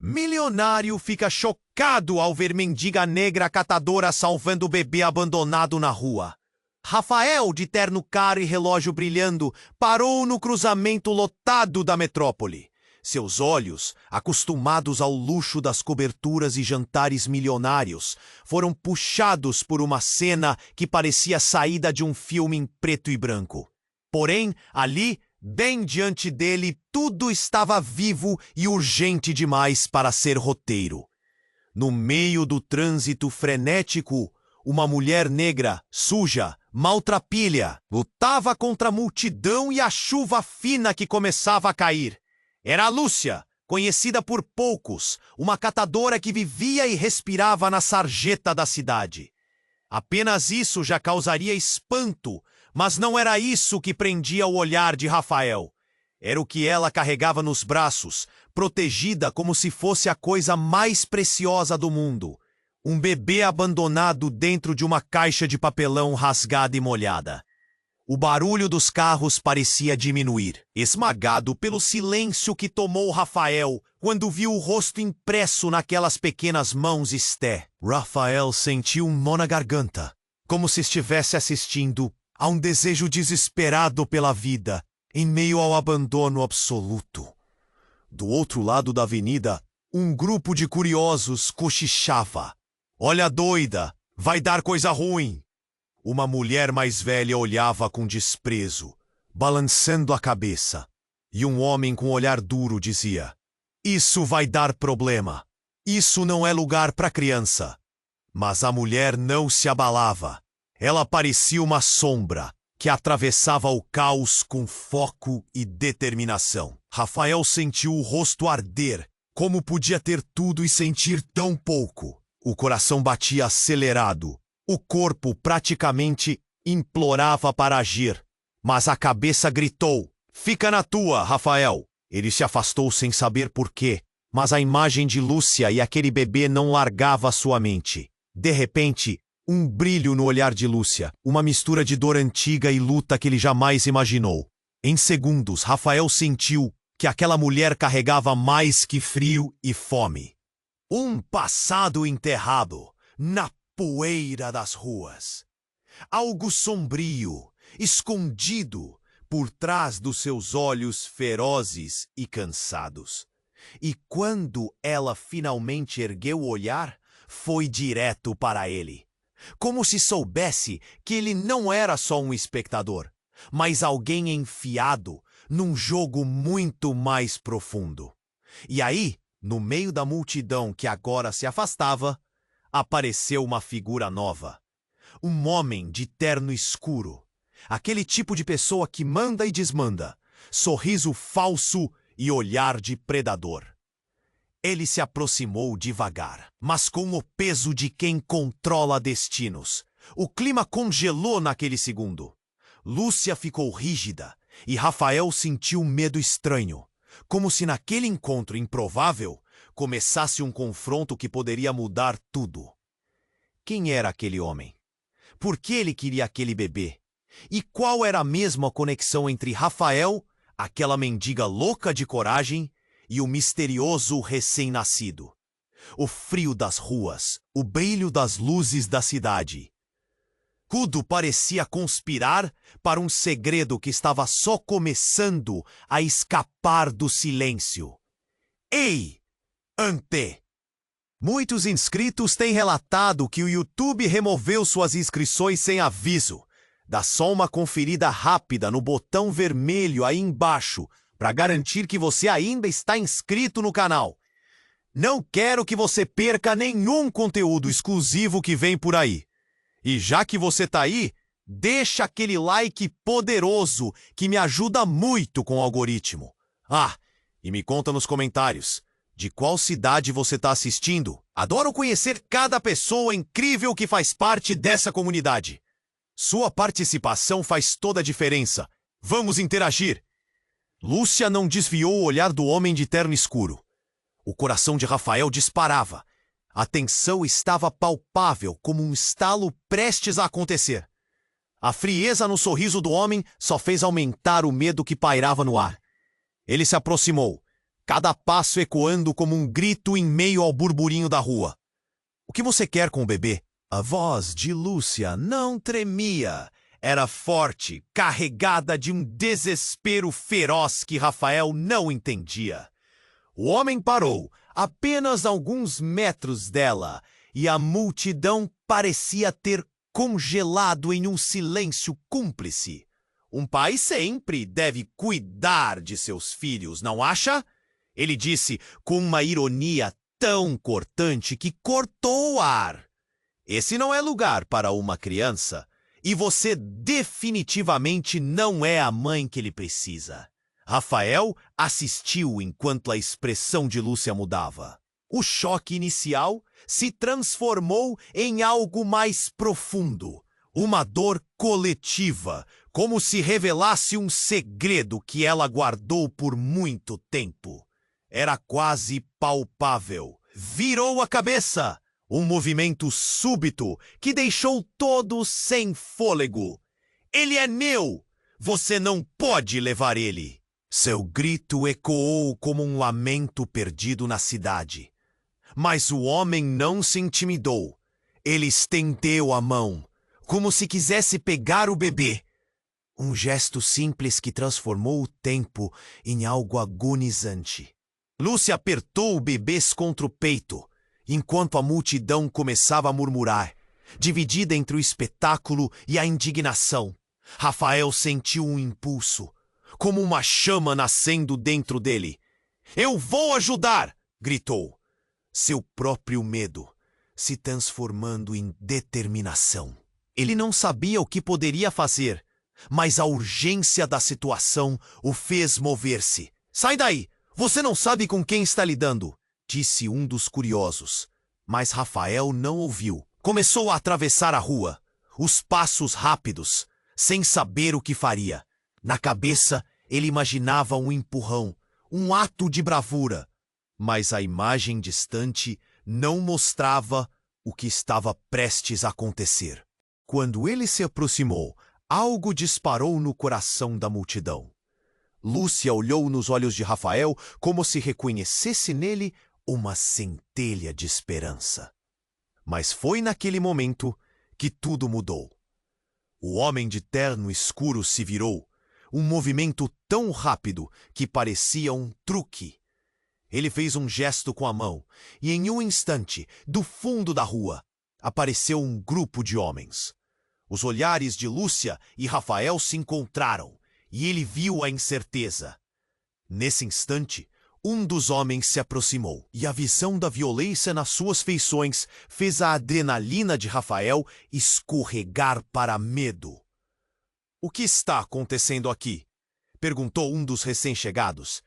Milionário fica chocado ao ver mendiga negra catadora salvando o bebê abandonado na rua. Rafael, de terno caro e relógio brilhando, parou no cruzamento lotado da metrópole. Seus olhos, acostumados ao luxo das coberturas e jantares milionários, foram puxados por uma cena que parecia saída de um filme em preto e branco. Porém, ali, bem diante dele, tudo estava vivo e urgente demais para ser roteiro. No meio do trânsito frenético, uma mulher negra, suja, maltrapilha, lutava contra a multidão e a chuva fina que começava a cair. Era a Lúcia, conhecida por poucos, uma catadora que vivia e respirava na sarjeta da cidade. Apenas isso já causaria espanto, mas não era isso que prendia o olhar de Rafael. Era o que ela carregava nos braços, protegida como se fosse a coisa mais preciosa do mundo. Um bebê abandonado dentro de uma caixa de papelão rasgada e molhada. O barulho dos carros parecia diminuir, esmagado pelo silêncio que tomou Rafael quando viu o rosto impresso naquelas pequenas mãos Esté. Rafael sentiu um nó na garganta, como se estivesse assistindo a um desejo desesperado pela vida, em meio ao abandono absoluto. Do outro lado da avenida, um grupo de curiosos cochichava. "Olha, doida, vai dar coisa ruim." Uma mulher mais velha olhava com desprezo, balançando a cabeça. E um homem com olhar duro dizia: "Isso vai dar problema. Isso não é lugar para criança." Mas a mulher não se abalava. Ela parecia uma sombra que atravessava o caos com foco e determinação. Rafael sentiu o rosto arder. Como podia ter tudo e sentir tão pouco? O coração batia acelerado. O corpo praticamente implorava para agir. Mas a cabeça gritou: "Fica na tua, Rafael." Ele se afastou sem saber por quê, mas a imagem de Lúcia e aquele bebê não largava sua mente. De repente, um brilho no olhar de Lúcia, uma mistura de dor antiga e luta que ele jamais imaginou. Em segundos, Rafael sentiu que aquela mulher carregava mais que frio e fome. Um passado enterrado na poeira das ruas. Algo sombrio, escondido por trás dos seus olhos ferozes e cansados. E quando ela finalmente ergueu o olhar, foi direto para ele. Como se soubesse que ele não era só um espectador, mas alguém enfiado num jogo muito mais profundo. E aí, no meio da multidão que agora se afastava, apareceu uma figura nova. Um homem de terno escuro. Aquele tipo de pessoa que manda e desmanda. Sorriso falso e olhar de predador. Ele se aproximou devagar, mas com o peso de quem controla destinos. O clima congelou naquele segundo. Lúcia ficou rígida e Rafael sentiu um medo estranho, como se naquele encontro improvável começasse um confronto que poderia mudar tudo. Quem era aquele homem? Por que ele queria aquele bebê? E qual era mesmo a conexão entre Rafael, aquela mendiga louca de coragem, e o misterioso recém-nascido? O frio das ruas, o brilho das luzes da cidade. Tudo parecia conspirar para um segredo que estava só começando a escapar do silêncio. Ei, Ante! Muitos inscritos têm relatado que o YouTube removeu suas inscrições sem aviso. Dá só uma conferida rápida no botão vermelho aí embaixo para garantir que você ainda está inscrito no canal. Não quero que você perca nenhum conteúdo exclusivo que vem por aí. E já que você está aí, deixa aquele like poderoso que me ajuda muito com o algoritmo. Ah, e me conta nos comentários. De qual cidade você está assistindo? Adoro conhecer cada pessoa incrível que faz parte dessa comunidade. Sua participação faz toda a diferença. Vamos interagir. Lúcia não desviou o olhar do homem de terno escuro. O coração de Rafael disparava. A tensão estava palpável como um estalo prestes a acontecer. A frieza no sorriso do homem só fez aumentar o medo que pairava no ar. Ele se aproximou, cada passo ecoando como um grito em meio ao burburinho da rua. O que você quer com o bebê? A voz de Lúcia não tremia. Era forte, carregada de um desespero feroz que Rafael não entendia. O homem parou, apenas alguns metros dela, e a multidão parecia ter congelado em um silêncio cúmplice. Um pai sempre deve cuidar de seus filhos, não acha? Ele disse com uma ironia tão cortante que cortou o ar. Esse não é lugar para uma criança, e você definitivamente não é a mãe que ele precisa. Rafael assistiu enquanto a expressão de Lúcia mudava. O choque inicial se transformou em algo mais profundo, uma dor coletiva, como se revelasse um segredo que ela guardou por muito tempo. Era quase palpável. Virou a cabeça, um movimento súbito que deixou todos sem fôlego. Ele é meu! Você não pode levar ele! Seu grito ecoou como um lamento perdido na cidade. Mas o homem não se intimidou. Ele estendeu a mão, como se quisesse pegar o bebê. Um gesto simples que transformou o tempo em algo agonizante. Lúcia apertou o bebê contra o peito, enquanto a multidão começava a murmurar, dividida entre o espetáculo e a indignação. Rafael sentiu um impulso, como uma chama nascendo dentro dele. "Eu vou ajudar!" gritou. Seu próprio medo se transformando em determinação. Ele não sabia o que poderia fazer, mas a urgência da situação o fez mover-se. "Sai daí! Você não sabe com quem está lidando!" disse um dos curiosos. Mas Rafael não ouviu. Começou a atravessar a rua, os passos rápidos, sem saber o que faria. Na cabeça, ele imaginava um empurrão, um ato de bravura. Mas a imagem distante não mostrava o que estava prestes a acontecer. Quando ele se aproximou, algo disparou no coração da multidão. Lúcia olhou nos olhos de Rafael como se reconhecesse nele uma centelha de esperança. Mas foi naquele momento que tudo mudou. O homem de terno escuro se virou, um movimento tão rápido que parecia um truque. Ele fez um gesto com a mão, e em um instante, do fundo da rua, apareceu um grupo de homens. Os olhares de Lúcia e Rafael se encontraram, e ele viu a incerteza. Nesse instante, um dos homens se aproximou, e a visão da violência nas suas feições fez a adrenalina de Rafael escorregar para medo. "O que está acontecendo aqui?" perguntou um dos recém-chegados,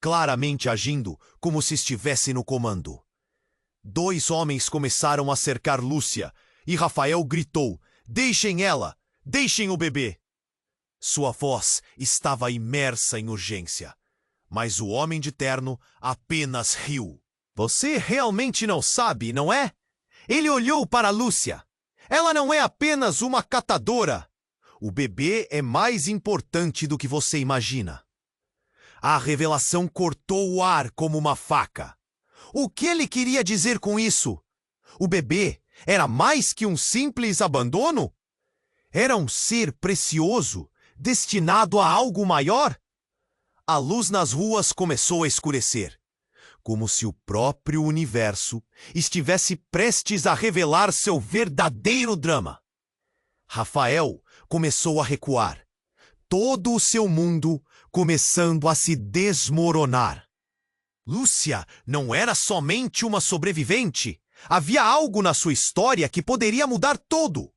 claramente agindo como se estivesse no comando. Dois homens começaram a cercar Lúcia, e Rafael gritou: "Deixem ela! Deixem o bebê!" Sua voz estava imersa em urgência, mas o homem de terno apenas riu. "Você realmente não sabe, não é?" Ele olhou para Lúcia. "Ela não é apenas uma catadora. O bebê é mais importante do que você imagina." A revelação cortou o ar como uma faca. O que ele queria dizer com isso? O bebê era mais que um simples abandono? Era um ser precioso, destinado a algo maior? A luz nas ruas começou a escurecer, como se o próprio universo estivesse prestes a revelar seu verdadeiro drama. Rafael começou a recuar, todo o seu mundo começando a se desmoronar. Lúcia não era somente uma sobrevivente. Havia algo na sua história que poderia mudar tudo.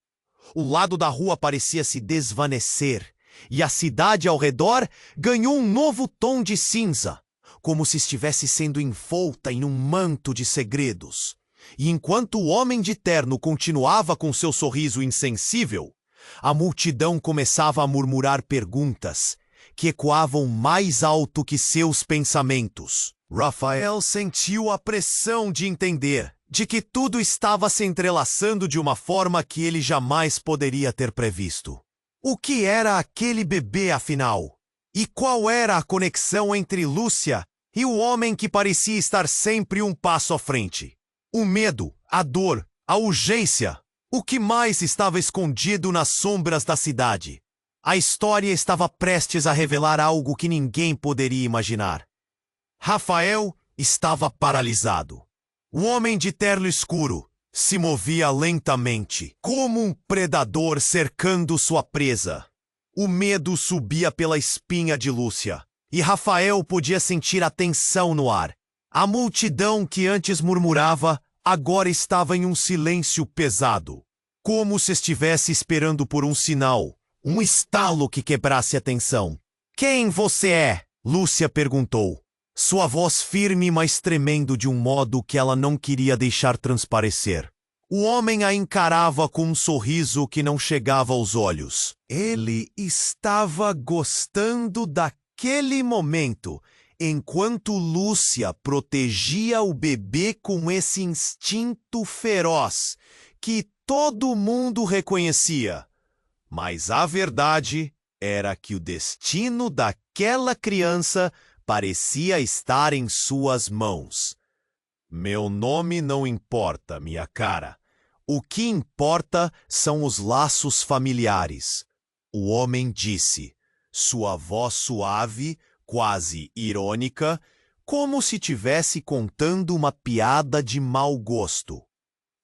O lado da rua parecia se desvanecer, e a cidade ao redor ganhou um novo tom de cinza, como se estivesse sendo envolta em um manto de segredos. E enquanto o homem de terno continuava com seu sorriso insensível, a multidão começava a murmurar perguntas que ecoavam mais alto que seus pensamentos. Rafael sentiu a pressão de entender de que tudo estava se entrelaçando de uma forma que ele jamais poderia ter previsto. O que era aquele bebê, afinal? E qual era a conexão entre Lúcia E o homem que parecia estar sempre um passo à frente. O medo, a dor, a urgência. O que mais estava escondido nas sombras da cidade? A história estava prestes a revelar algo que ninguém poderia imaginar. Rafael estava paralisado. O homem de terno escuro se movia lentamente, como um predador cercando sua presa. O medo subia pela espinha de Lúcia, e Rafael podia sentir a tensão no ar. A multidão que antes murmurava, agora estava em um silêncio pesado, como se estivesse esperando por um sinal, um estalo que quebrasse a tensão. "Quem você é?" Lúcia perguntou, sua voz firme, mas tremendo de um modo que ela não queria deixar transparecer. O homem a encarava com um sorriso que não chegava aos olhos. Ele estava gostando daquele momento, enquanto Lúcia protegia o bebê com esse instinto feroz que todo mundo reconhecia. Mas a verdade era que o destino daquela criança parecia estar em suas mãos. "Meu nome não importa, minha cara. O que importa são os laços familiares", o homem disse, sua voz suave, quase irônica, como se tivesse contando uma piada de mau gosto.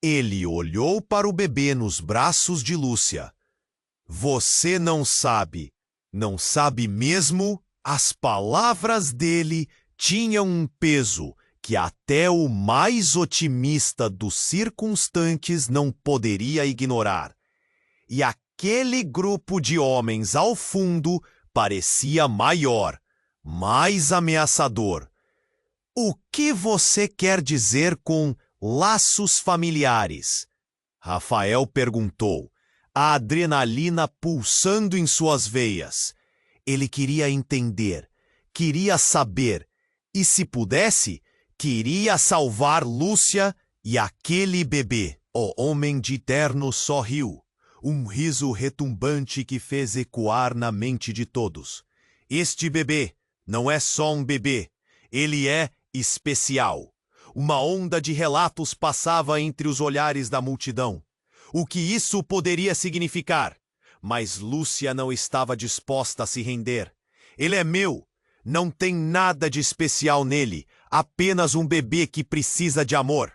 Ele olhou para o bebê nos braços de Lúcia. "Você não sabe mesmo?" As palavras dele tinham um peso que até o mais otimista dos circunstantes não poderia ignorar. E aquele grupo de homens ao fundo parecia maior, mais ameaçador. "O que você quer dizer com laços familiares?" Rafael perguntou, a adrenalina pulsando em suas veias. Ele queria entender, queria saber, e se pudesse, queria salvar Lúcia e aquele bebê. O homem de terno sorriu, um riso retumbante que fez ecoar na mente de todos. "Este bebê não é só um bebê, ele é especial." Uma onda de relatos passava entre os olhares da multidão. O que isso poderia significar? Mas Lúcia não estava disposta a se render. "Ele é meu. Não tem nada de especial nele, apenas um bebê que precisa de amor."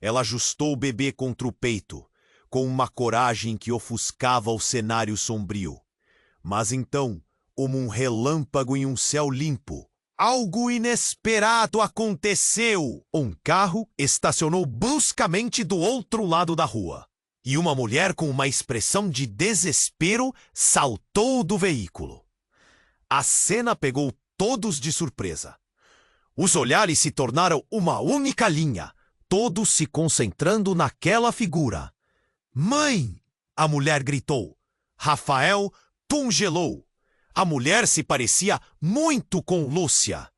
Ela ajustou o bebê contra o peito, com uma coragem que ofuscava o cenário sombrio. Mas então, como um relâmpago em um céu limpo, algo inesperado aconteceu. Um carro estacionou bruscamente do outro lado da rua. E uma mulher com uma expressão de desespero saltou do veículo. A cena pegou todos de surpresa. Os olhares se tornaram uma única linha, todos se concentrando naquela figura. "Mãe!" a mulher gritou. Rafael congelou. A mulher se parecia muito com Lúcia.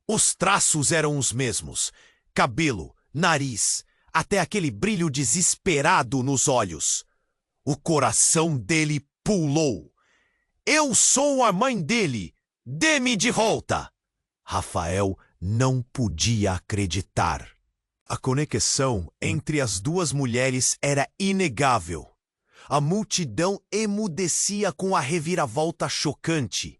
Os traços eram os mesmos: cabelo, nariz, até aquele brilho desesperado nos olhos. O coração dele pulou. "Eu sou a mãe dele! Dê-me de volta!" Rafael não podia acreditar. A conexão entre as duas mulheres era inegável. A multidão emudecia com a reviravolta chocante.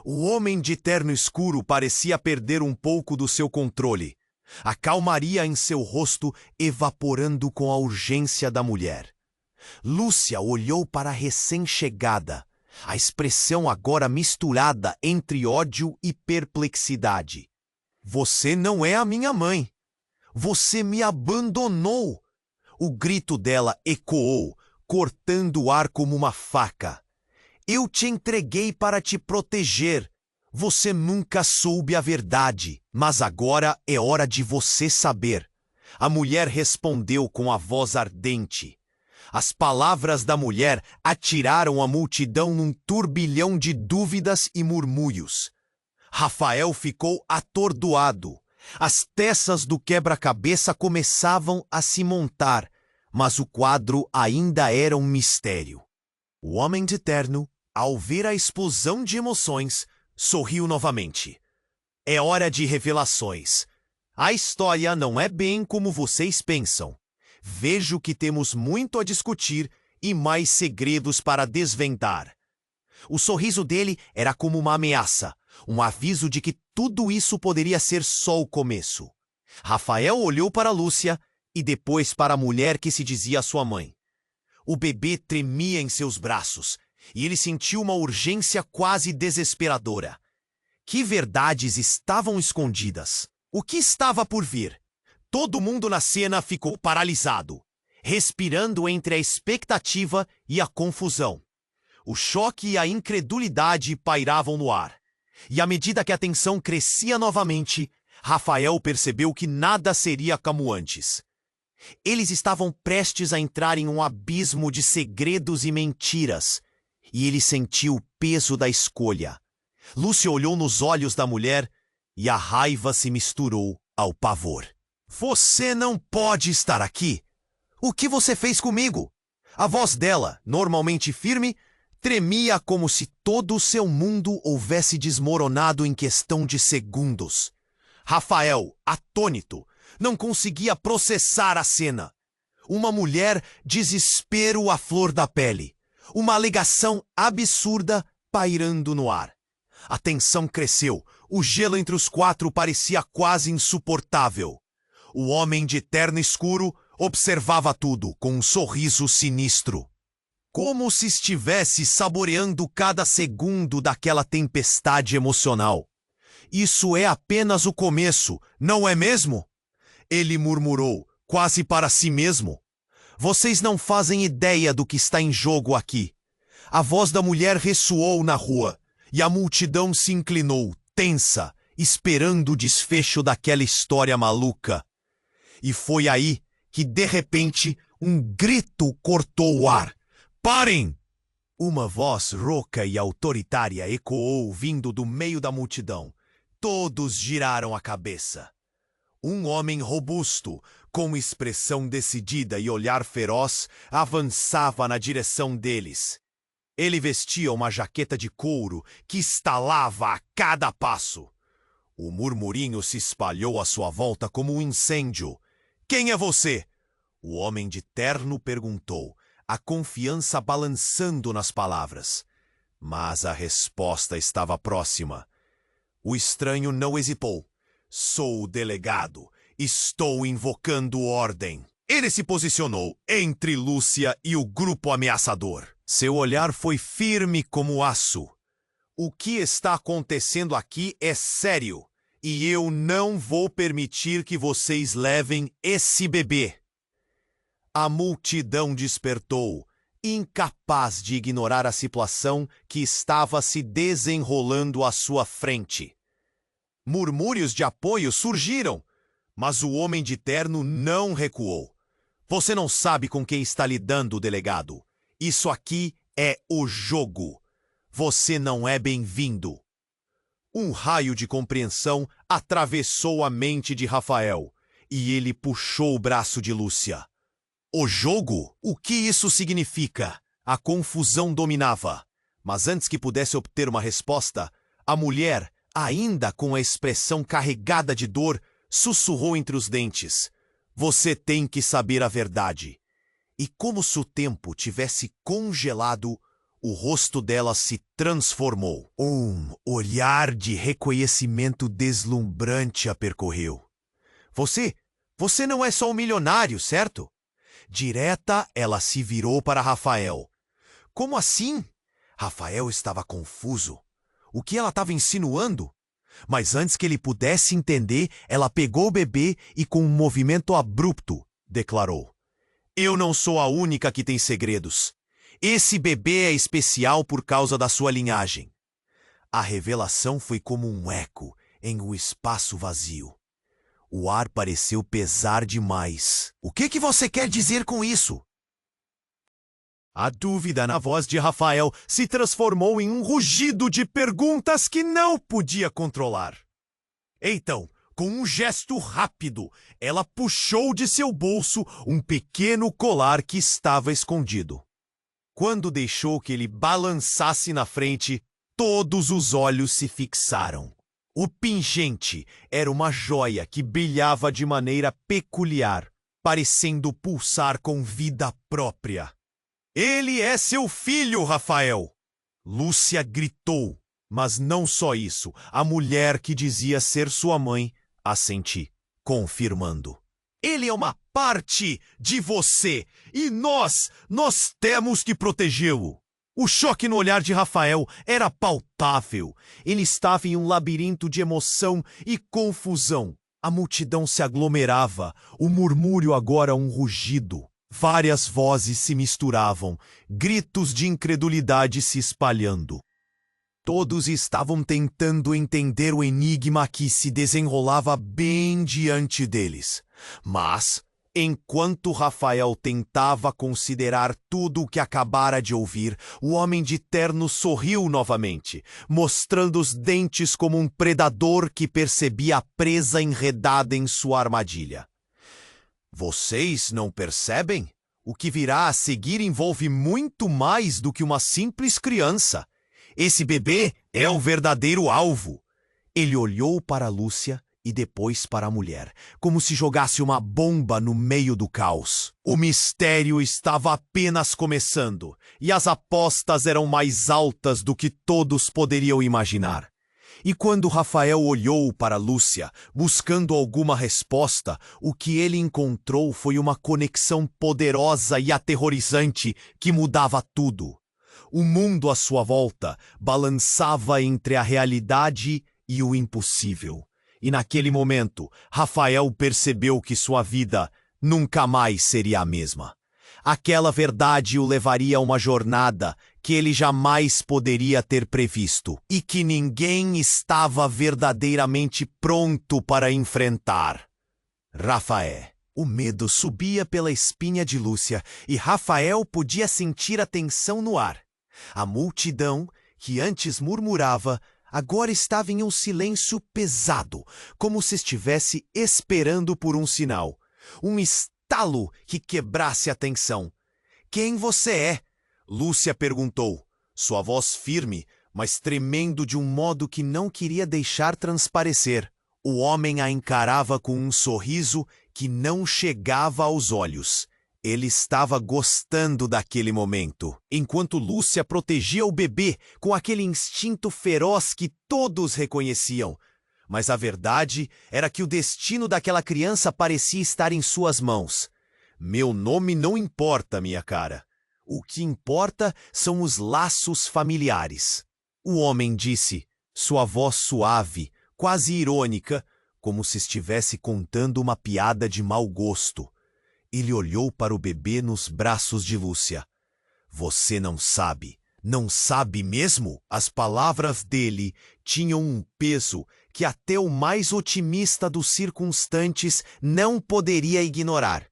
O homem de terno escuro parecia perder um pouco do seu controle, a calmaria em seu rosto evaporando com a urgência da mulher. Lúcia olhou para a recém-chegada, a expressão agora misturada entre ódio e perplexidade. "Você não é a minha mãe. Você me abandonou." O grito dela ecoou, cortando o ar como uma faca. "Eu te entreguei para te proteger. Você nunca soube a verdade, mas agora é hora de você saber." A mulher respondeu com a voz ardente. As palavras da mulher atiraram a multidão num turbilhão de dúvidas e murmúrios. Rafael ficou atordoado. As peças do quebra-cabeça começavam a se montar, mas o quadro ainda era um mistério. O homem de terno, ao ver a explosão de emoções, sorriu novamente. É hora de revelações. A história não é bem como vocês pensam. Vejo que temos muito a discutir e mais segredos para desvendar. O sorriso dele era como uma ameaça, um aviso de que tudo isso poderia ser só o começo. Rafael olhou para Lúcia e depois para a mulher que se dizia sua mãe. O bebê tremia em seus braços e ele sentiu uma urgência quase desesperadora. Que verdades estavam escondidas? O que estava por vir? Todo mundo na cena ficou paralisado, respirando entre a expectativa e a confusão. O choque e a incredulidade pairavam no ar. E à medida que a tensão crescia novamente, Rafael percebeu que nada seria como antes. Eles estavam prestes a entrar em um abismo de segredos e mentiras, e ele sentiu o peso da escolha. Lúcia olhou nos olhos da mulher e a raiva se misturou ao pavor. Você não pode estar aqui! O que você fez comigo? A voz dela, normalmente firme, tremia como se todo o seu mundo houvesse desmoronado em questão de segundos. Rafael, atônito, não conseguia processar a cena. Uma mulher, desespero à flor da pele. Uma alegação absurda pairando no ar. A tensão cresceu. O gelo entre os quatro parecia quase insuportável. O homem de terno escuro observava tudo com um sorriso sinistro. Como se estivesse saboreando cada segundo daquela tempestade emocional. Isso é apenas o começo, não é mesmo? Ele murmurou, quase para si mesmo. Vocês não fazem ideia do que está em jogo aqui. A voz da mulher ressoou na rua, e a multidão se inclinou, tensa, esperando o desfecho daquela história maluca. E foi aí que, de repente, um grito cortou o ar. Parem! Uma voz rouca e autoritária ecoou vindo do meio da multidão. Todos giraram a cabeça. Um homem robusto, com expressão decidida e olhar feroz, avançava na direção deles. Ele vestia uma jaqueta de couro que estalava a cada passo. O murmurinho se espalhou à sua volta como um incêndio. Quem é você? O homem de terno perguntou, a confiança balançando nas palavras. Mas a resposta estava próxima. O estranho não hesitou. Sou o delegado. Estou invocando ordem. Ele se posicionou entre Lúcia e o grupo ameaçador. Seu olhar foi firme como aço. O que está acontecendo aqui é sério. E eu não vou permitir que vocês levem esse bebê. A multidão despertou, incapaz de ignorar a situação que estava se desenrolando à sua frente. Murmúrios de apoio surgiram, mas o homem de terno não recuou. Você não sabe com quem está lidando, delegado. Isso aqui é o jogo. Você não é bem-vindo. Um raio de compreensão atravessou a mente de Rafael, e ele puxou o braço de Lúcia. O jogo? O que isso significa? A confusão dominava. Mas antes que pudesse obter uma resposta, a mulher, ainda com a expressão carregada de dor, sussurrou entre os dentes. Você tem que saber a verdade. E como se o tempo tivesse congelado, o rosto dela se transformou. Um olhar de reconhecimento deslumbrante a percorreu. Você não é só um milionário, certo? Direta, ela se virou para Rafael. Como assim? Rafael estava confuso. O que ela estava insinuando? Mas antes que ele pudesse entender, ela pegou o bebê e, com um movimento abrupto, declarou: Eu não sou a única que tem segredos. Esse bebê é especial por causa da sua linhagem. A revelação foi como um eco em um espaço vazio. O ar pareceu pesar demais. O que você quer dizer com isso? A dúvida na voz de Rafael se transformou em um rugido de perguntas que não podia controlar. Então, com um gesto rápido, ela puxou de seu bolso um pequeno colar que estava escondido. Quando deixou que ele balançasse na frente, todos os olhos se fixaram. O pingente era uma joia que brilhava de maneira peculiar, parecendo pulsar com vida própria. Ele é seu filho, Rafael! Lúcia gritou, mas não só isso. A mulher que dizia ser sua mãe assenti, confirmando. Ele é uma parte de você e nós temos que protegê-lo. O choque no olhar de Rafael era palpável. Ele estava em um labirinto de emoção e confusão. A multidão se aglomerava, o murmúrio agora um rugido. Várias vozes se misturavam, gritos de incredulidade se espalhando. Todos estavam tentando entender o enigma que se desenrolava bem diante deles. Mas, enquanto Rafael tentava considerar tudo o que acabara de ouvir, o homem de terno sorriu novamente, mostrando os dentes como um predador que percebia a presa enredada em sua armadilha. Vocês não percebem? O que virá a seguir envolve muito mais do que uma simples criança. Esse bebê é o verdadeiro alvo. Ele olhou para Lúcia e depois para a mulher, como se jogasse uma bomba no meio do caos. O mistério estava apenas começando, e as apostas eram mais altas do que todos poderiam imaginar. E quando Rafael olhou para Lúcia, buscando alguma resposta, o que ele encontrou foi uma conexão poderosa e aterrorizante que mudava tudo. O mundo à sua volta balançava entre a realidade e o impossível. E naquele momento, Rafael percebeu que sua vida nunca mais seria a mesma. Aquela verdade o levaria a uma jornada que ele jamais poderia ter previsto e que ninguém estava verdadeiramente pronto para enfrentar. Rafael. O medo subia pela espinha de Lúcia e Rafael podia sentir a tensão no ar. A multidão, que antes murmurava, agora estava em um silêncio pesado, como se estivesse esperando por um sinal. Um estalo que quebrasse a tensão. Quem você é? Lúcia perguntou, sua voz firme, mas tremendo de um modo que não queria deixar transparecer. O homem a encarava com um sorriso que não chegava aos olhos. Ele estava gostando daquele momento, enquanto Lúcia protegia o bebê com aquele instinto feroz que todos reconheciam. Mas a verdade era que o destino daquela criança parecia estar em suas mãos. Meu nome não importa, minha cara. O que importa são os laços familiares. O homem disse, sua voz suave, quase irônica, como se estivesse contando uma piada de mau gosto. Ele olhou para o bebê nos braços de Lúcia. Você não sabe mesmo? As palavras dele tinham um peso que até o mais otimista dos circunstantes não poderia ignorar.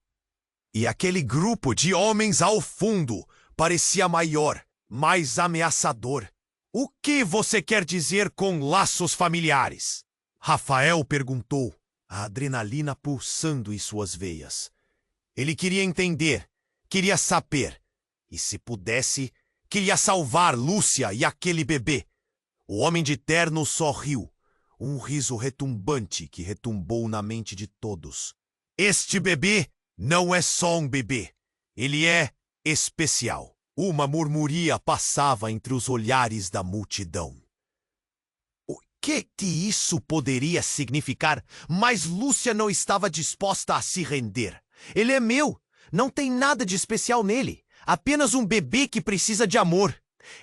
E aquele grupo de homens ao fundo parecia maior, mais ameaçador. O que você quer dizer com laços familiares? Rafael perguntou, a adrenalina pulsando em suas veias. Ele queria entender, queria saber, e se pudesse, queria salvar Lúcia e aquele bebê. O homem de terno sorriu, um riso retumbante que retumbou na mente de todos. Este bebê não é só um bebê, ele é especial. Uma murmuria passava entre os olhares da multidão. O que isso poderia significar? Mas Lúcia não estava disposta a se render. Ele é meu, não tem nada de especial nele, apenas um bebê que precisa de amor.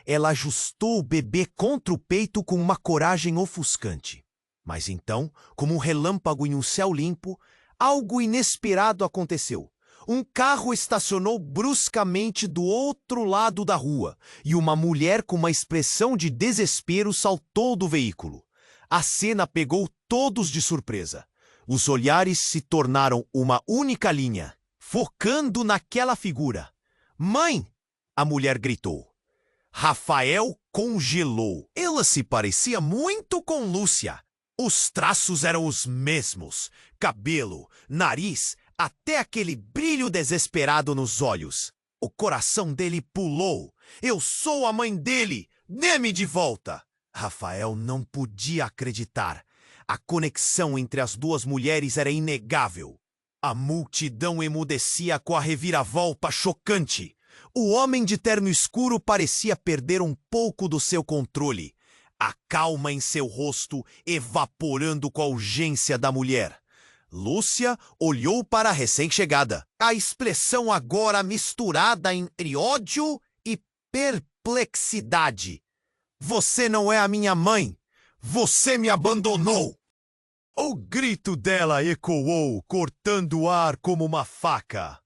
Ela ajustou o bebê contra o peito com uma coragem ofuscante. Mas então, como um relâmpago em um céu limpo, algo inesperado aconteceu. Um carro estacionou bruscamente do outro lado da rua e uma mulher com uma expressão de desespero saltou do veículo. A cena pegou todos de surpresa. Os olhares se tornaram uma única linha, focando naquela figura. Mãe! A mulher gritou. Rafael congelou. Ela se parecia muito com Lúcia. Os traços eram os mesmos. Cabelo, nariz, até aquele brilho desesperado nos olhos. O coração dele pulou. Eu sou a mãe dele! Dê-me de volta! Rafael não podia acreditar. A conexão entre as duas mulheres era inegável. A multidão emudecia com a reviravolta chocante. O homem de terno escuro parecia perder um pouco do seu controle, a calma em seu rosto evaporando com a urgência da mulher. Lúcia olhou para a recém-chegada. A expressão agora misturada entre ódio e perplexidade. Você não é a minha mãe. Você me abandonou. O grito dela ecoou, cortando o ar como uma faca.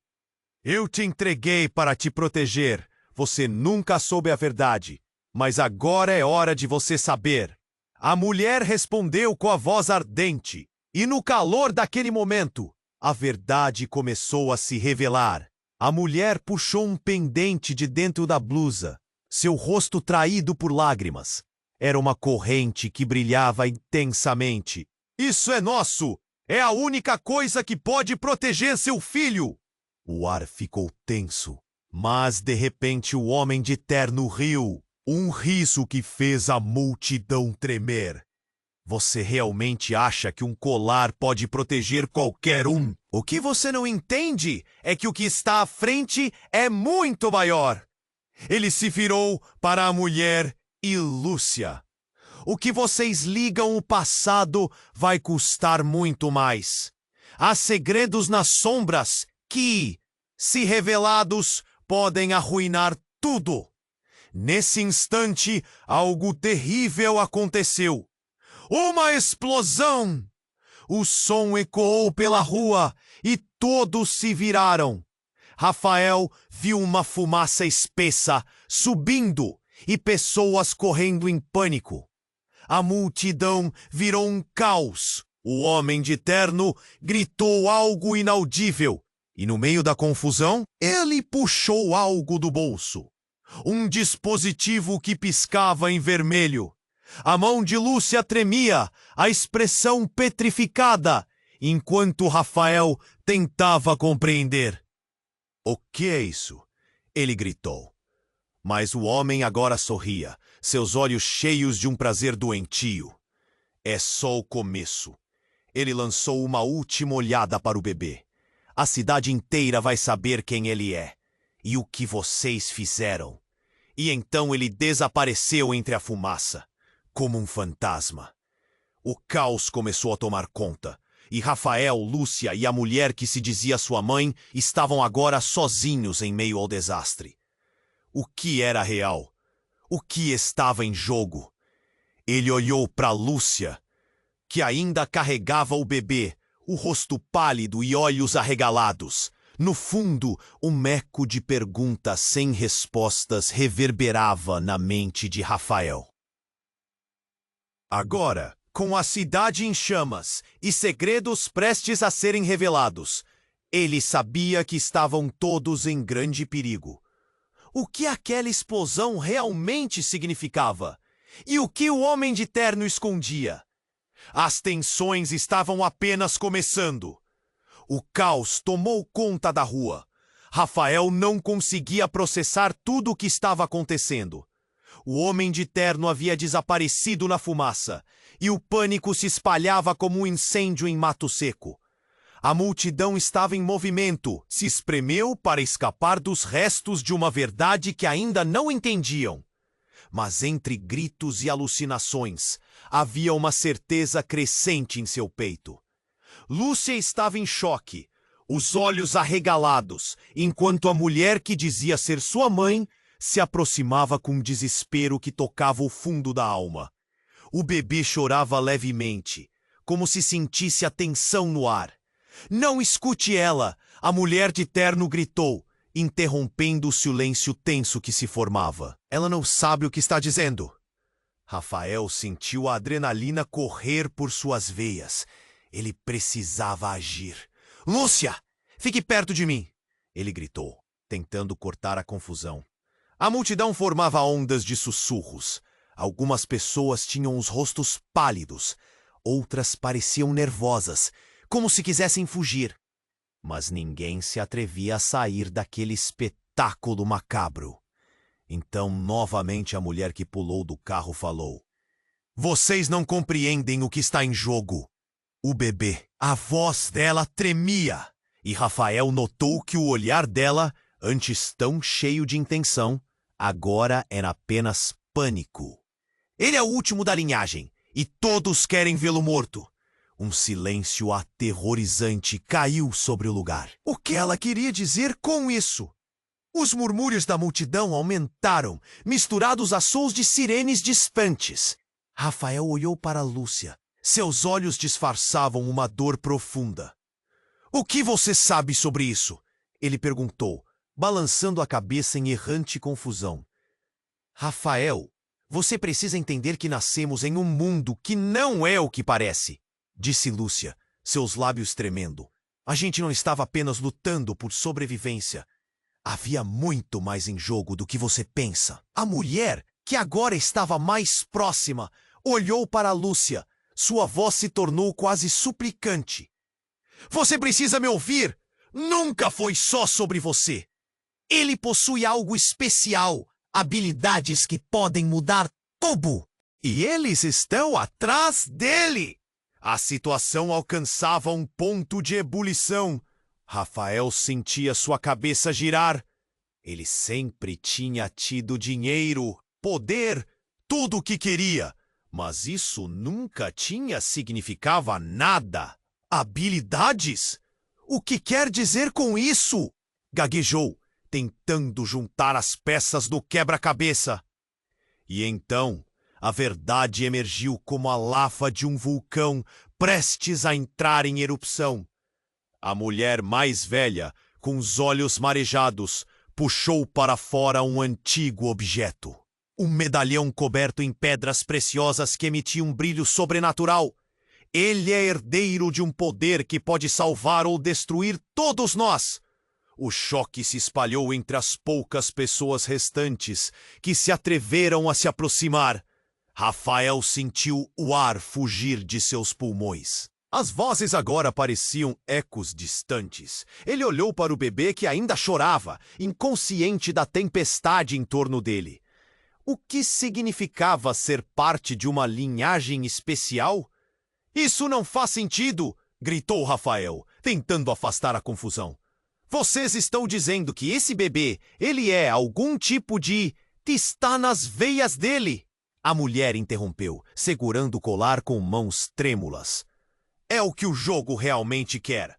Eu te entreguei para te proteger. Você nunca soube a verdade. Mas agora é hora de você saber. A mulher respondeu com a voz ardente. E no calor daquele momento, a verdade começou a se revelar. A mulher puxou um pendente de dentro da blusa, seu rosto traído por lágrimas. Era uma corrente que brilhava intensamente. Isso é nosso! É a única coisa que pode proteger seu filho! O ar ficou tenso, mas de repente o homem de terno riu. Um riso que fez a multidão tremer. Você realmente acha que um colar pode proteger qualquer um? O que você não entende é que o que está à frente é muito maior. Ele se virou para a mulher e Lúcia. O que vocês ligam o passado vai custar muito mais. Há segredos nas sombras que, se revelados, podem arruinar tudo. Nesse instante, algo terrível aconteceu. Uma explosão! O som ecoou pela rua e todos se viraram. Rafael viu uma fumaça espessa subindo e pessoas correndo em pânico. A multidão virou um caos. O homem de terno gritou algo inaudível e, no meio da confusão, ele puxou algo do bolso. Um dispositivo que piscava em vermelho. A mão de Lúcia tremia, a expressão petrificada, enquanto Rafael tentava compreender. O que é isso? Ele gritou. Mas o homem agora sorria, seus olhos cheios de um prazer doentio. É só o começo. Ele lançou uma última olhada para o bebê. A cidade inteira vai saber quem ele é e o que vocês fizeram. E então ele desapareceu entre a fumaça, como um fantasma. O caos começou a tomar conta, e Rafael, Lúcia e a mulher que se dizia sua mãe estavam agora sozinhos em meio ao desastre. O que era real? O que estava em jogo? Ele olhou para Lúcia, que ainda carregava o bebê, o rosto pálido e olhos arregalados. No fundo, um eco de perguntas sem respostas reverberava na mente de Rafael. Agora, com a cidade em chamas e segredos prestes a serem revelados, ele sabia que estavam todos em grande perigo. O que aquela explosão realmente significava? E o que o homem de terno escondia? As tensões estavam apenas começando. O caos tomou conta da rua. Rafael não conseguia processar tudo o que estava acontecendo. O homem de terno havia desaparecido na fumaça, e o pânico se espalhava como um incêndio em mato seco. A multidão estava em movimento, se espremeu para escapar dos restos de uma verdade que ainda não entendiam. Mas entre gritos e alucinações, havia uma certeza crescente em seu peito. Lúcia estava em choque, os olhos arregalados, enquanto a mulher que dizia ser sua mãe se aproximava com um desespero que tocava o fundo da alma. O bebê chorava levemente, como se sentisse a tensão no ar. "Não escute ela!" a mulher de terno gritou, interrompendo o silêncio tenso que se formava. "Ela não sabe o que está dizendo." Rafael sentiu a adrenalina correr por suas veias. Ele precisava agir. "Lúcia, fique perto de mim!" ele gritou, tentando cortar a confusão. A multidão formava ondas de sussurros. Algumas pessoas tinham os rostos pálidos, outras pareciam nervosas, como se quisessem fugir. Mas ninguém se atrevia a sair daquele espetáculo macabro. Então, novamente, a mulher que pulou do carro falou: Vocês não compreendem o que está em jogo. O bebê. A voz dela tremia. E Rafael notou que o olhar dela, antes tão cheio de intenção, agora era apenas pânico. Ele é o último da linhagem, e todos querem vê-lo morto. Um silêncio aterrorizante caiu sobre o lugar. O que ela queria dizer com isso? Os murmúrios da multidão aumentaram, misturados a sons de sirenes distantes. Rafael olhou para Lúcia. Seus olhos disfarçavam uma dor profunda. O que você sabe sobre isso? Ele perguntou, balançando a cabeça em errante confusão. Rafael, você precisa entender que nascemos em um mundo que não é o que parece, disse Lúcia, seus lábios tremendo. A gente não estava apenas lutando por sobrevivência. Havia muito mais em jogo do que você pensa. A mulher, que agora estava mais próxima, olhou para Lúcia. Sua voz se tornou quase suplicante. Você precisa me ouvir! Nunca foi só sobre você! Ele possui algo especial, habilidades que podem mudar tudo! E eles estão atrás dele! A situação alcançava um ponto de ebulição. Rafael sentia sua cabeça girar. Ele sempre tinha tido dinheiro, poder, tudo o que queria. Mas isso nunca significava nada. Habilidades? O que quer dizer com isso? Gaguejou, tentando juntar as peças do quebra-cabeça. E então, a verdade emergiu como a lava de um vulcão prestes a entrar em erupção. A mulher mais velha, com os olhos marejados, puxou para fora um antigo objeto. Um medalhão coberto em pedras preciosas que emitia um brilho sobrenatural. Ele é herdeiro de um poder que pode salvar ou destruir todos nós. O choque se espalhou entre as poucas pessoas restantes que se atreveram a se aproximar. Rafael sentiu o ar fugir de seus pulmões. As vozes agora pareciam ecos distantes. Ele olhou para o bebê que ainda chorava, inconsciente da tempestade em torno dele. O que significava ser parte de uma linhagem especial? Isso não faz sentido! Gritou Rafael, tentando afastar a confusão. Vocês estão dizendo que esse bebê, ele é algum tipo de... está nas veias dele! A mulher interrompeu, segurando o colar com mãos trêmulas. É o que o jogo realmente quer.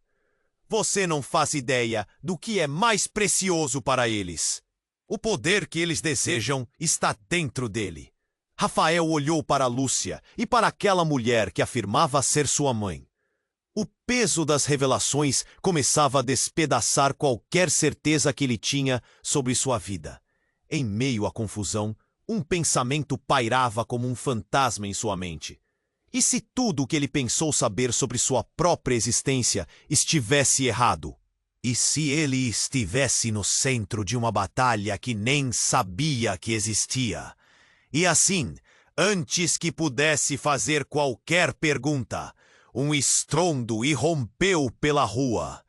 Você não faz ideia do que é mais precioso para eles. O poder que eles desejam está dentro dele. Rafael olhou para Lúcia e para aquela mulher que afirmava ser sua mãe. O peso das revelações começava a despedaçar qualquer certeza que ele tinha sobre sua vida. Em meio à confusão, um pensamento pairava como um fantasma em sua mente. E se tudo o que ele pensou saber sobre sua própria existência estivesse errado? E se ele estivesse no centro de uma batalha que nem sabia que existia? E assim, antes que pudesse fazer qualquer pergunta, um estrondo irrompeu pela rua.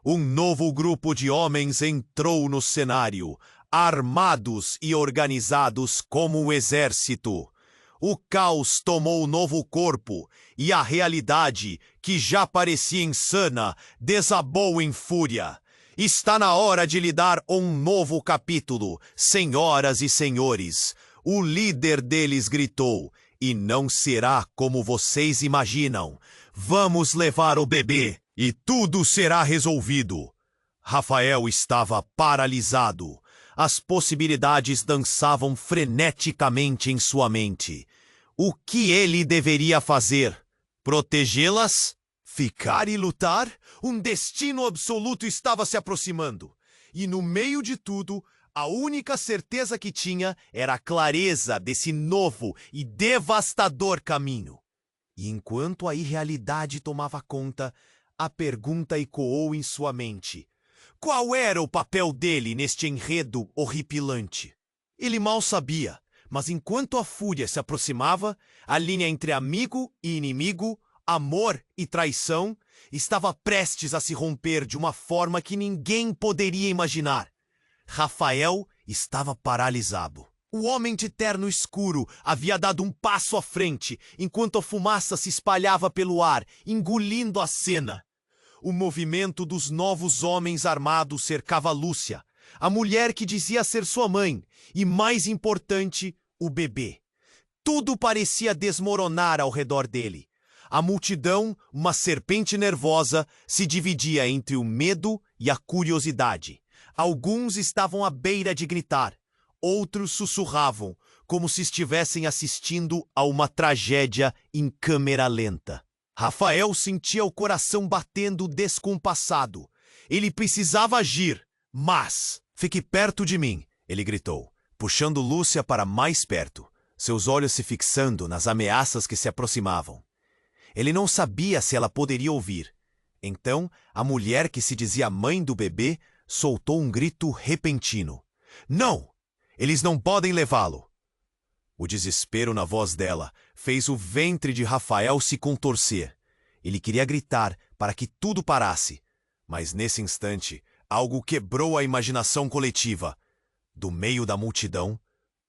Um novo grupo de homens entrou no cenário, armados e organizados como um exército. O caos tomou novo corpo e a realidade, que já parecia insana, desabou em fúria. Está na hora de lhe dar um novo capítulo, senhoras e senhores. O líder deles gritou, e não será como vocês imaginam. Vamos levar o bebê e tudo será resolvido. Rafael estava paralisado. As possibilidades dançavam freneticamente em sua mente. O que ele deveria fazer? Protegê-las? Ficar e lutar? Um destino absoluto estava se aproximando. E no meio de tudo, a única certeza que tinha era a clareza desse novo e devastador caminho. E enquanto a irrealidade tomava conta, a pergunta ecoou em sua mente. Qual era o papel dele neste enredo horripilante? Ele mal sabia, mas enquanto a fúria se aproximava, a linha entre amigo e inimigo, amor e traição, estava prestes a se romper de uma forma que ninguém poderia imaginar. Rafael estava paralisado. O homem de terno escuro havia dado um passo à frente, enquanto a fumaça se espalhava pelo ar, engolindo a cena. O movimento dos novos homens armados cercava Lúcia, a mulher que dizia ser sua mãe, e, mais importante, o bebê. Tudo parecia desmoronar ao redor dele. A multidão, uma serpente nervosa, se dividia entre o medo e a curiosidade. Alguns estavam à beira de gritar. Outros sussurravam, como se estivessem assistindo a uma tragédia em câmera lenta. Rafael sentia o coração batendo descompassado. Ele precisava agir, mas... "Fique perto de mim", ele gritou, puxando Lúcia para mais perto, seus olhos se fixando nas ameaças que se aproximavam. Ele não sabia se ela poderia ouvir. Então, a mulher que se dizia mãe do bebê soltou um grito repentino. "Não! Eles não podem levá-lo!" O desespero na voz dela fez o ventre de Rafael se contorcer. Ele queria gritar para que tudo parasse, mas nesse instante, algo quebrou a imaginação coletiva. Do meio da multidão,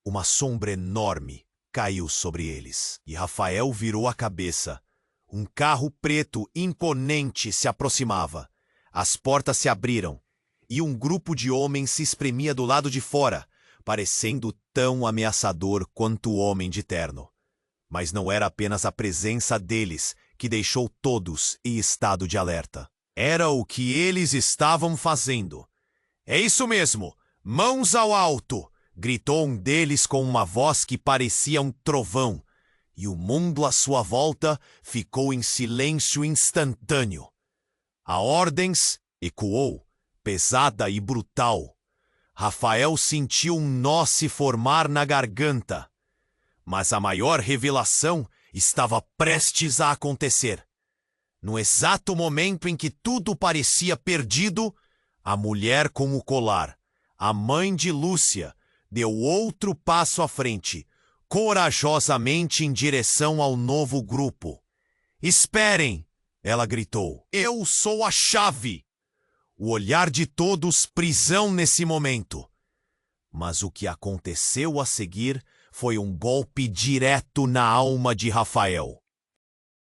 uma sombra enorme caiu sobre eles, e Rafael virou a cabeça. Um carro preto imponente se aproximava. As portas se abriram, e um grupo de homens se espremia do lado de fora, parecendo tão ameaçador quanto o homem de terno. Mas não era apenas a presença deles que deixou todos em estado de alerta. Era o que eles estavam fazendo. "É isso mesmo! Mãos ao alto!" gritou um deles com uma voz que parecia um trovão, e o mundo à sua volta ficou em silêncio instantâneo. A ordem ecoou, pesada e brutal. Rafael sentiu um nó se formar na garganta. Mas a maior revelação estava prestes a acontecer. No exato momento em que tudo parecia perdido, a mulher com o colar, a mãe de Lúcia, deu outro passo à frente, corajosamente em direção ao novo grupo. "Esperem!" ela gritou. "Eu sou a chave!" O olhar de todos prisão nesse momento. Mas o que aconteceu a seguir foi um golpe direto na alma de Rafael.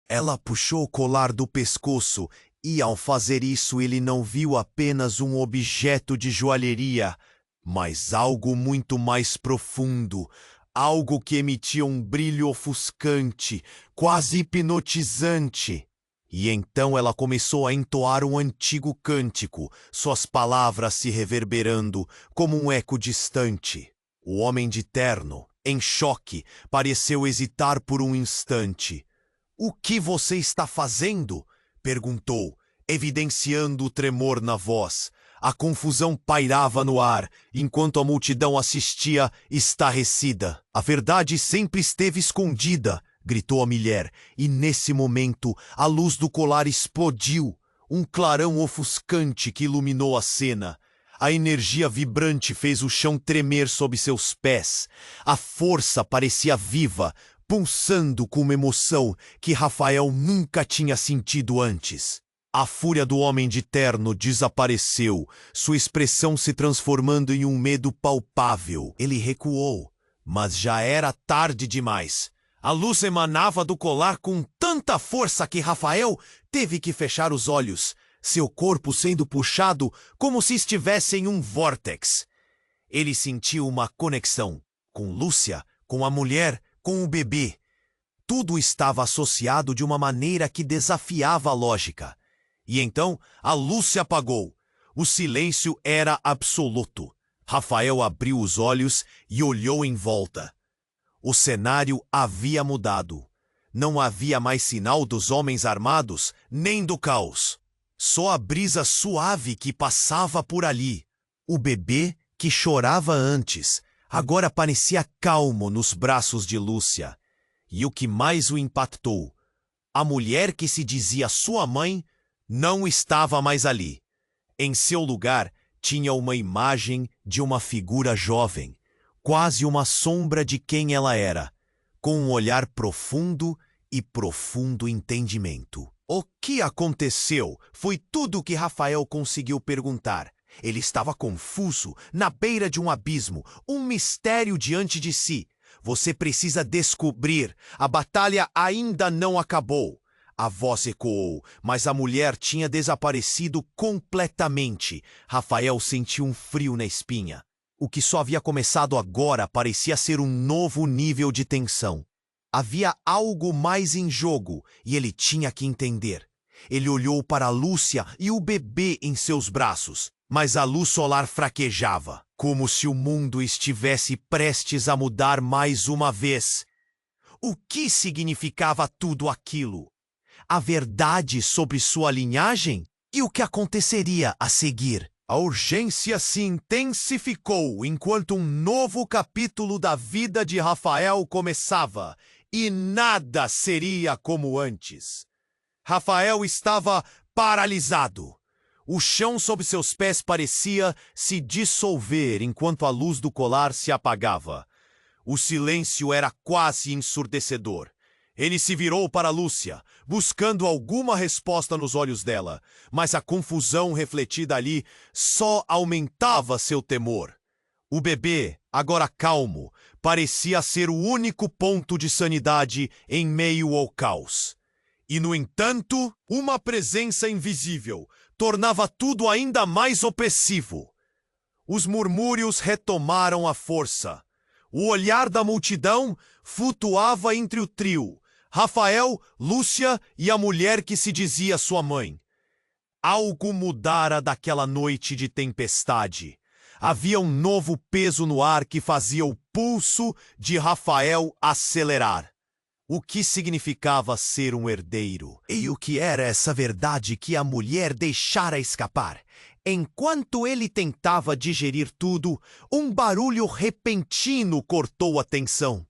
Ela puxou o colar do pescoço e, ao fazer isso, ele não viu apenas um objeto de joalheria, mas algo muito mais profundo, algo que emitia um brilho ofuscante, quase hipnotizante. E então ela começou a entoar um antigo cântico, suas palavras se reverberando como um eco distante. O homem de terno, em choque, pareceu hesitar por um instante. "O que você está fazendo?" perguntou, evidenciando o tremor na voz. A confusão pairava no ar, enquanto a multidão assistia estarrecida. "A verdade sempre esteve escondida", gritou a mulher, e nesse momento a luz do colar explodiu, um clarão ofuscante que iluminou a cena. A energia vibrante fez o chão tremer sob seus pés. A força parecia viva, pulsando com uma emoção que Rafael nunca tinha sentido antes. A fúria do homem de terno desapareceu, sua expressão se transformando em um medo palpável. Ele recuou, mas já era tarde demais. A luz emanava do colar com tanta força que Rafael teve que fechar os olhos, seu corpo sendo puxado como se estivesse em um vórtex. Ele sentiu uma conexão com Lúcia, com a mulher, com o bebê. Tudo estava associado de uma maneira que desafiava a lógica. E então a luz se apagou. O silêncio era absoluto. Rafael abriu os olhos e olhou em volta. O cenário havia mudado. Não havia mais sinal dos homens armados, nem do caos. Só a brisa suave que passava por ali. O bebê, que chorava antes, agora parecia calmo nos braços de Lúcia. E o que mais o impactou, a mulher que se dizia sua mãe não estava mais ali. Em seu lugar, tinha uma imagem de uma figura jovem, quase uma sombra de quem ela era, com um olhar profundo e profundo entendimento. O que aconteceu foi tudo o que Rafael conseguiu perguntar. Ele estava confuso, na beira de um abismo, um mistério diante de si. Você precisa descobrir. A batalha ainda não acabou. A voz ecoou, mas a mulher tinha desaparecido completamente. Rafael sentiu um frio na espinha. O que só havia começado agora parecia ser um novo nível de tensão. Havia algo mais em jogo e ele tinha que entender. Ele olhou para Lúcia e o bebê em seus braços, mas a luz solar fraquejava, como se o mundo estivesse prestes a mudar mais uma vez. O que significava tudo aquilo? A verdade sobre sua linhagem? E o que aconteceria a seguir? A urgência se intensificou enquanto um novo capítulo da vida de Rafael começava, e nada seria como antes. Rafael estava paralisado. O chão sob seus pés parecia se dissolver enquanto a luz do colar se apagava. O silêncio era quase ensurdecedor. Ele se virou para Lúcia, buscando alguma resposta nos olhos dela, mas a confusão refletida ali só aumentava seu temor. O bebê, agora calmo, parecia ser o único ponto de sanidade em meio ao caos. E, no entanto, uma presença invisível tornava tudo ainda mais opressivo. Os murmúrios retomaram a força. O olhar da multidão flutuava entre o trio, Rafael, Lúcia e a mulher que se dizia sua mãe. Algo mudara daquela noite de tempestade. Havia um novo peso no ar que fazia o pulso de Rafael acelerar. O que significava ser um herdeiro? E o que era essa verdade que a mulher deixara escapar? Enquanto ele tentava digerir tudo, um barulho repentino cortou a tensão.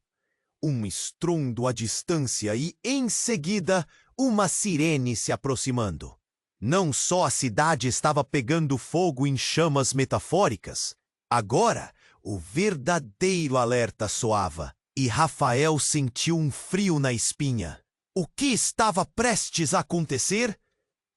Um estrondo à distância e, em seguida, uma sirene se aproximando. Não só a cidade estava pegando fogo em chamas metafóricas. Agora, o verdadeiro alerta soava, e Rafael sentiu um frio na espinha. O que estava prestes a acontecer?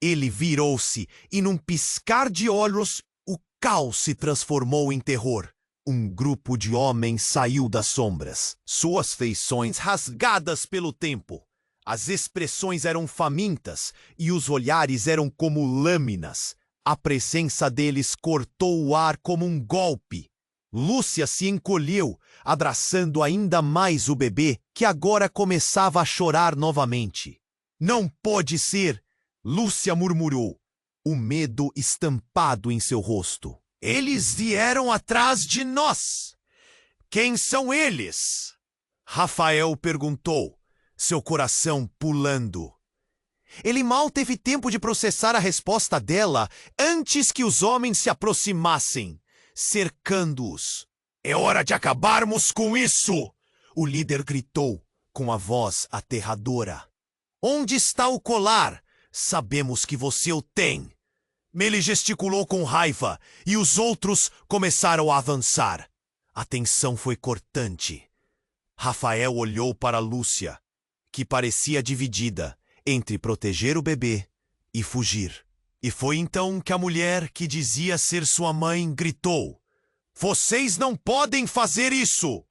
Ele virou-se e, num piscar de olhos, o caos se transformou em terror. Um grupo de homens saiu das sombras, suas feições rasgadas pelo tempo. As expressões eram famintas e os olhares eram como lâminas. A presença deles cortou o ar como um golpe. Lúcia se encolheu, abraçando ainda mais o bebê, que agora começava a chorar novamente. "Não pode ser!" Lúcia murmurou, o medo estampado em seu rosto. "Eles vieram atrás de nós!" "Quem são eles?" Rafael perguntou, seu coração pulando. Ele mal teve tempo de processar a resposta dela antes que os homens se aproximassem, cercando-os. "É hora de acabarmos com isso!" O líder gritou, com a voz aterradora. "Onde está o colar? Sabemos que você o tem." Ele gesticulou com raiva e os outros começaram a avançar. A tensão foi cortante. Rafael olhou para Lúcia, que parecia dividida entre proteger o bebê e fugir. E foi então que a mulher que dizia ser sua mãe gritou: "Vocês não podem fazer isso!"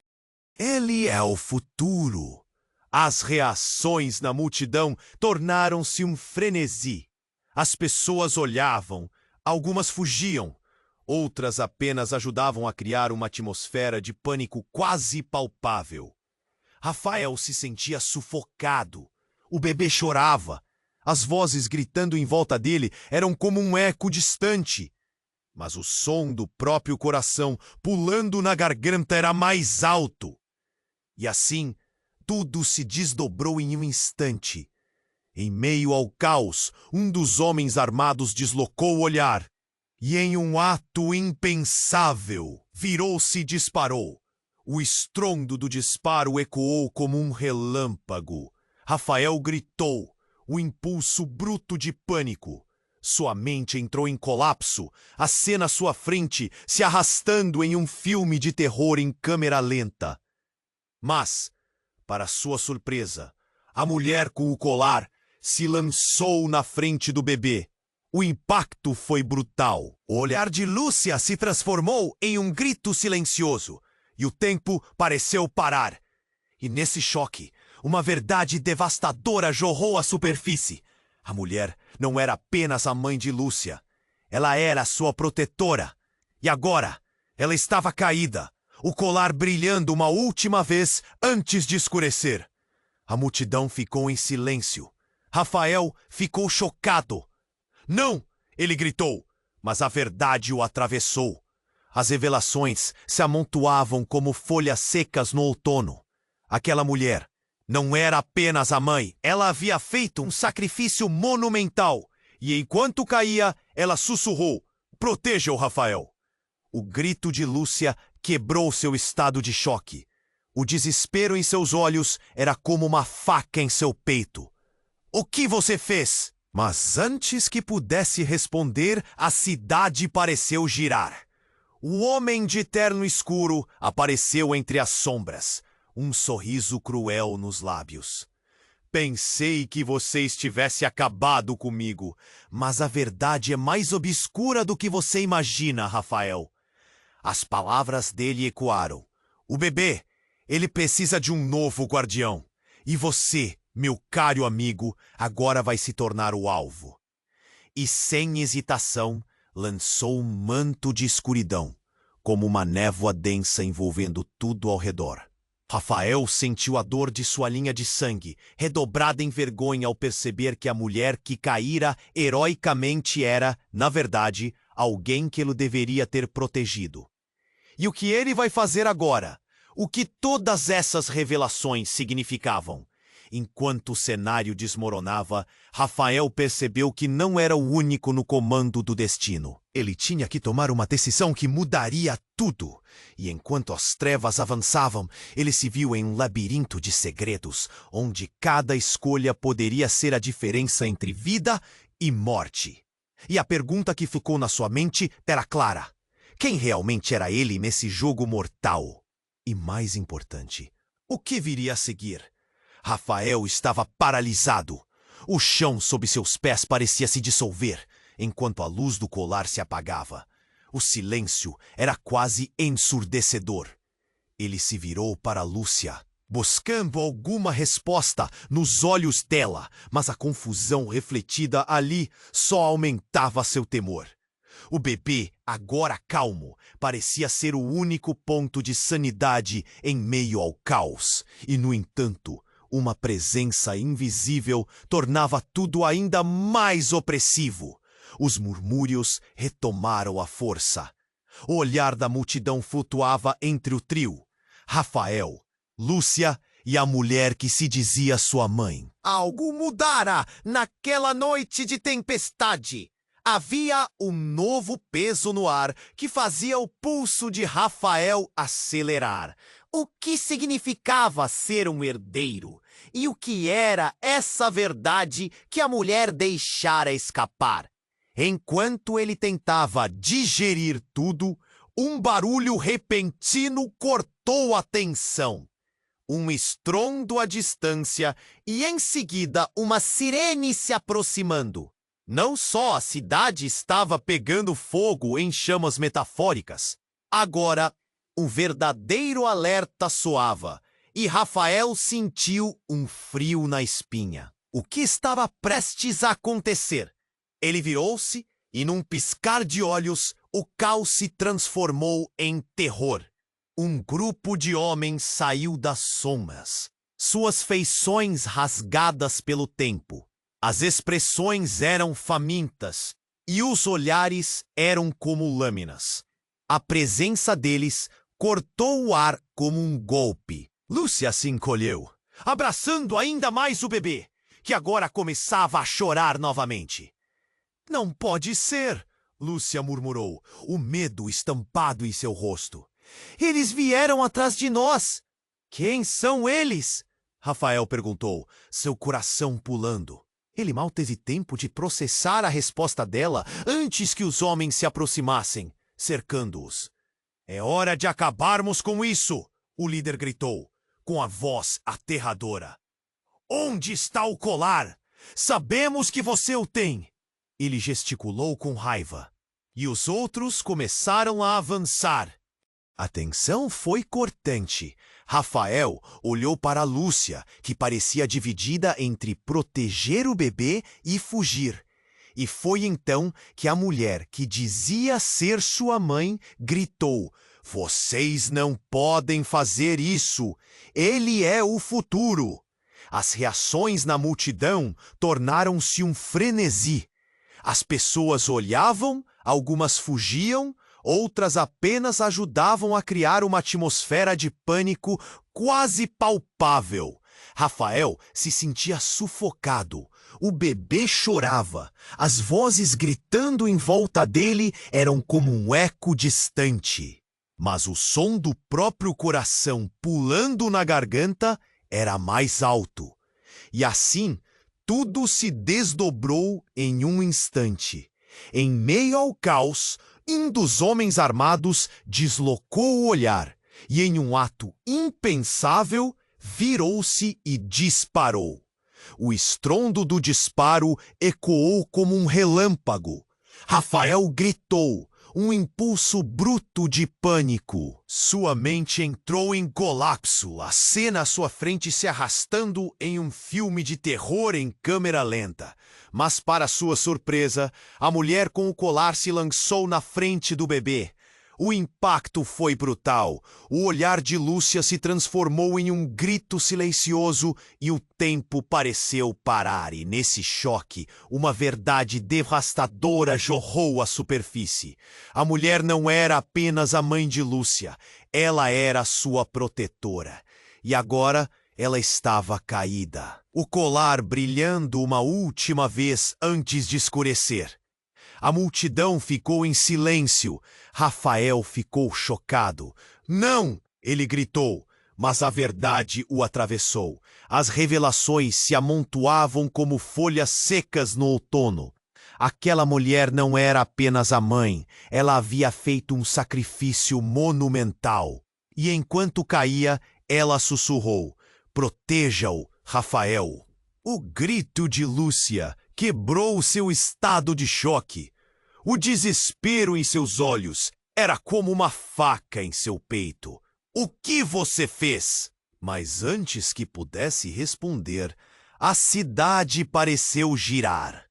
Ele é o futuro. As reações na multidão tornaram-se um frenesi. As pessoas olhavam, algumas fugiam, outras apenas ajudavam a criar uma atmosfera de pânico quase palpável. Rafael se sentia sufocado. O bebê chorava. As vozes gritando em volta dele eram como um eco distante. Mas o som do próprio coração pulando na garganta era mais alto. E assim, tudo se desdobrou em um instante. Em meio ao caos, um dos homens armados deslocou o olhar e, em um ato impensável, virou-se e disparou. O estrondo do disparo ecoou como um relâmpago. Rafael gritou, o impulso bruto de pânico. Sua mente entrou em colapso, a cena à sua frente se arrastando em um filme de terror em câmera lenta. Mas, para sua surpresa, a mulher com o colar se lançou na frente do bebê. O impacto foi brutal. O olhar de Lúcia se transformou em um grito silencioso, e o tempo pareceu parar. E nesse choque, uma verdade devastadora jorrou à superfície. A mulher não era apenas a mãe de Lúcia. Ela era sua protetora. E agora, ela estava caída, o colar brilhando uma última vez antes de escurecer. A multidão ficou em silêncio. Rafael ficou chocado. "Não!" ele gritou, mas a verdade o atravessou. As revelações se amontoavam como folhas secas no outono. Aquela mulher não era apenas a mãe, ela havia feito um sacrifício monumental. E enquanto caía, ela sussurrou: "Proteja-o, Rafael." O grito de Lúcia quebrou seu estado de choque. O desespero em seus olhos era como uma faca em seu peito. "O que você fez?" Mas antes que pudesse responder, a cidade pareceu girar. O homem de terno escuro apareceu entre as sombras, um sorriso cruel nos lábios. "Pensei que você estivesse acabado comigo, mas a verdade é mais obscura do que você imagina, Rafael." As palavras dele ecoaram. "O bebê, ele precisa de um novo guardião. E você, meu caro amigo, agora vai se tornar o alvo." E sem hesitação, lançou um manto de escuridão, como uma névoa densa envolvendo tudo ao redor. Rafael sentiu a dor de sua linha de sangue, redobrada em vergonha ao perceber que a mulher que caíra heroicamente era, na verdade, alguém que ele deveria ter protegido. E o que ele vai fazer agora? O que todas essas revelações significavam? Enquanto o cenário desmoronava, Rafael percebeu que não era o único no comando do destino. Ele tinha que tomar uma decisão que mudaria tudo. E enquanto as trevas avançavam, ele se viu em um labirinto de segredos, onde cada escolha poderia ser a diferença entre vida e morte. E a pergunta que ficou na sua mente era clara: quem realmente era ele nesse jogo mortal? E mais importante, o que viria a seguir? Rafael estava paralisado. O chão sob seus pés parecia se dissolver, enquanto a luz do colar se apagava. O silêncio era quase ensurdecedor. Ele se virou para Lúcia, buscando alguma resposta nos olhos dela, mas a confusão refletida ali só aumentava seu temor. O bebê, agora calmo, parecia ser o único ponto de sanidade em meio ao caos. E, no entanto, uma presença invisível tornava tudo ainda mais opressivo. Os murmúrios retomaram a força. O olhar da multidão flutuava entre o trio: Rafael, Lúcia e a mulher que se dizia sua mãe. Algo mudara naquela noite de tempestade. Havia um novo peso no ar que fazia o pulso de Rafael acelerar. O que significava ser um herdeiro? E o que era essa verdade que a mulher deixara escapar? Enquanto ele tentava digerir tudo, um barulho repentino cortou a tensão. Um estrondo à distância e, em seguida, uma sirene se aproximando. Não só a cidade estava pegando fogo em chamas metafóricas. Agora, um verdadeiro alerta soava, e Rafael sentiu um frio na espinha. O que estava prestes a acontecer? Ele virou-se e, num piscar de olhos, o caos se transformou em terror. Um grupo de homens saiu das sombras, suas feições rasgadas pelo tempo. As expressões eram famintas e os olhares eram como lâminas. A presença deles cortou o ar como um golpe. Lúcia se encolheu, abraçando ainda mais o bebê, que agora começava a chorar novamente. "Não pode ser", Lúcia murmurou, o medo estampado em seu rosto. "Eles vieram atrás de nós." "Quem são eles?" Rafael perguntou, seu coração pulando. Ele mal teve tempo de processar a resposta dela antes que os homens se aproximassem, cercando-os. "É hora de acabarmos com isso", o líder gritou, com a voz aterradora. "Onde está o colar? Sabemos que você o tem." Ele gesticulou com raiva. E os outros começaram a avançar. A tensão foi cortante. Rafael olhou para Lúcia, que parecia dividida entre proteger o bebê e fugir. E foi então que a mulher, que dizia ser sua mãe, gritou: "Vocês não podem fazer isso! Ele é o futuro!" As reações na multidão tornaram-se um frenesi. As pessoas olhavam, algumas fugiam, outras apenas ajudavam a criar uma atmosfera de pânico quase palpável. Rafael se sentia sufocado. O bebê chorava. As vozes gritando em volta dele eram como um eco distante. Mas o som do próprio coração pulando na garganta era mais alto. E assim, tudo se desdobrou em um instante. Em meio ao caos, um dos homens armados deslocou o olhar e, em um ato impensável, virou-se e disparou. O estrondo do disparo ecoou como um relâmpago. Rafael gritou, um impulso bruto de pânico. Sua mente entrou em colapso, a cena à sua frente se arrastando em um filme de terror em câmera lenta. Mas, para sua surpresa, a mulher com o colar se lançou na frente do bebê. O impacto foi brutal. O olhar de Lúcia se transformou em um grito silencioso e o tempo pareceu parar. E nesse choque, uma verdade devastadora jorrou à superfície. A mulher não era apenas a mãe de Lúcia, ela era sua protetora. E agora ela estava caída, o colar brilhando uma última vez antes de escurecer. A multidão ficou em silêncio. Rafael ficou chocado. "Não!" ele gritou, mas a verdade o atravessou. As revelações se amontoavam como folhas secas no outono. Aquela mulher não era apenas a mãe, ela havia feito um sacrifício monumental. E enquanto caía, ela sussurrou: "Proteja-o, Rafael." O grito de Lúcia quebrou seu estado de choque. O desespero em seus olhos era como uma faca em seu peito. "O que você fez?" Mas antes que pudesse responder, a cidade pareceu girar.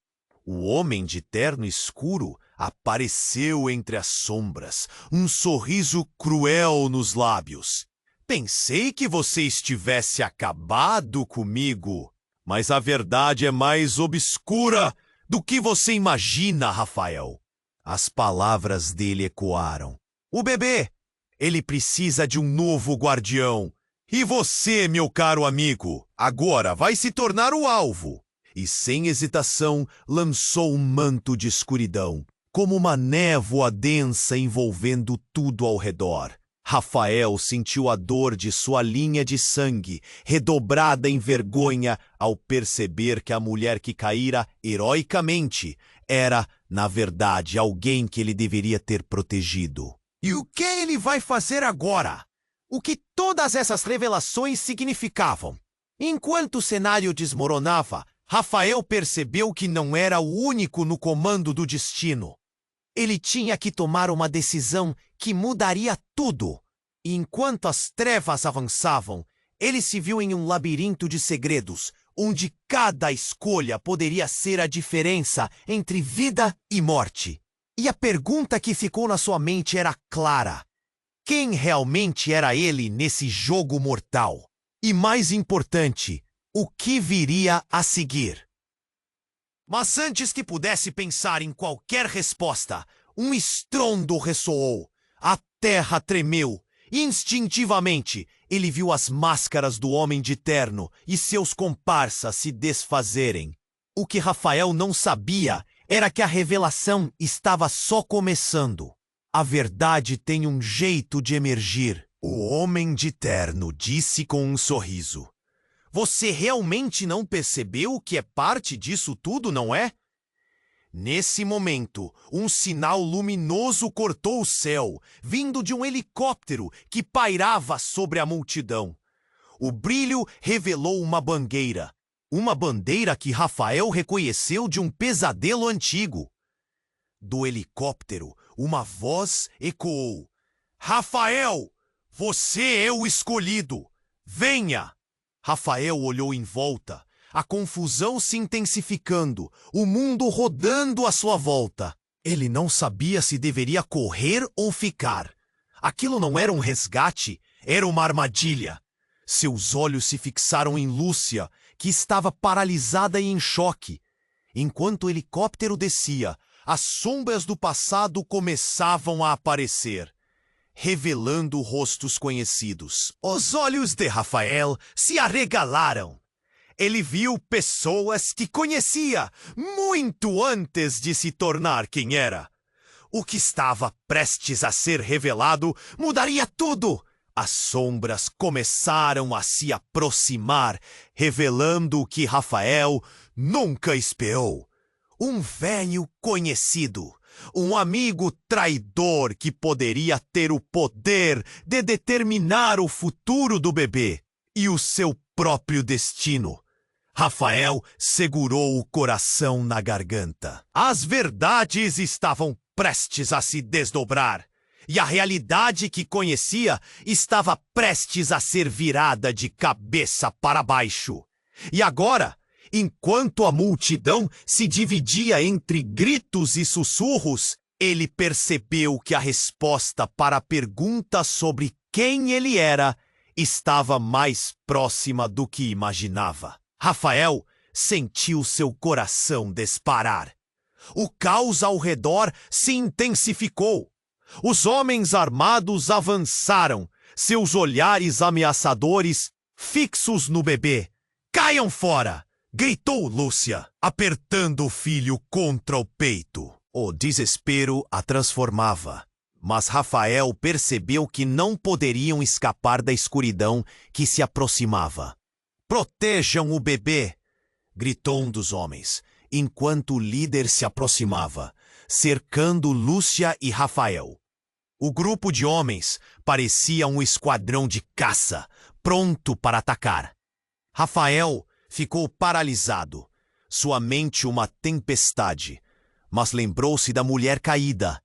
O homem de terno escuro apareceu entre as sombras, um sorriso cruel nos lábios. "Pensei que você estivesse acabado comigo. Mas a verdade é mais obscura do que você imagina, Rafael." As palavras dele ecoaram. "O bebê, ele precisa de um novo guardião. E você, meu caro amigo, agora vai se tornar o alvo." E sem hesitação lançou um manto de escuridão, como uma névoa densa envolvendo tudo ao redor. Rafael sentiu a dor de sua linha de sangue, redobrada em vergonha ao perceber que a mulher que caíra heroicamente era, na verdade, alguém que ele deveria ter protegido. E o que ele vai fazer agora? O que todas essas revelações significavam? Enquanto o cenário desmoronava, Rafael percebeu que não era o único no comando do destino. Ele tinha que tomar uma decisão que mudaria tudo. E enquanto as trevas avançavam, ele se viu em um labirinto de segredos, onde cada escolha poderia ser a diferença entre vida e morte. E a pergunta que ficou na sua mente era clara: quem realmente era ele nesse jogo mortal? E mais importante, o que viria a seguir? Mas antes que pudesse pensar em qualquer resposta, um estrondo ressoou. A terra tremeu. Instintivamente, ele viu as máscaras do homem de terno e seus comparsas se desfazerem. O que Rafael não sabia era que a revelação estava só começando. A verdade tem um jeito de emergir. O homem de terno disse com um sorriso: "Você realmente não percebeu que é parte disso tudo, não é?" Nesse momento, um sinal luminoso cortou o céu, vindo de um helicóptero que pairava sobre a multidão. O brilho revelou uma bangueira. uma bandeira que Rafael reconheceu de um pesadelo antigo. Do helicóptero, uma voz ecoou: Rafael, você é o escolhido! Venha! Rafael olhou em volta, a confusão se intensificando, o mundo rodando à sua volta. Ele não sabia se deveria correr ou ficar. Aquilo não era um resgate, era uma armadilha. Seus olhos se fixaram em Lúcia, que estava paralisada e em choque. Enquanto o helicóptero descia, as sombras do passado começavam a aparecer, revelando rostos conhecidos. Os olhos de Rafael se arregalaram. Ele viu pessoas que conhecia muito antes de se tornar quem era. O que estava prestes a ser revelado mudaria tudo. As sombras começaram a se aproximar, revelando o que Rafael nunca esperou. Um velho conhecido, um amigo traidor que poderia ter o poder de determinar o futuro do bebê e o seu próprio destino. Rafael segurou o coração na garganta. As verdades estavam prestes a se desdobrar, e a realidade que conhecia estava prestes a ser virada de cabeça para baixo. E agora, enquanto a multidão se dividia entre gritos e sussurros, ele percebeu que a resposta para a pergunta sobre quem ele era estava mais próxima do que imaginava. Rafael sentiu seu coração disparar. O caos ao redor se intensificou. Os homens armados avançaram, seus olhares ameaçadores fixos no bebê. Caiam fora! Gritou Lúcia, apertando o filho contra o peito. O desespero a transformava, mas Rafael percebeu que não poderiam escapar da escuridão que se aproximava. Protejam o bebê! Gritou um dos homens, enquanto o líder se aproximava, cercando Lúcia e Rafael. O grupo de homens parecia um esquadrão de caça, pronto para atacar. Rafael ficou paralisado, sua mente uma tempestade, mas lembrou-se da mulher caída.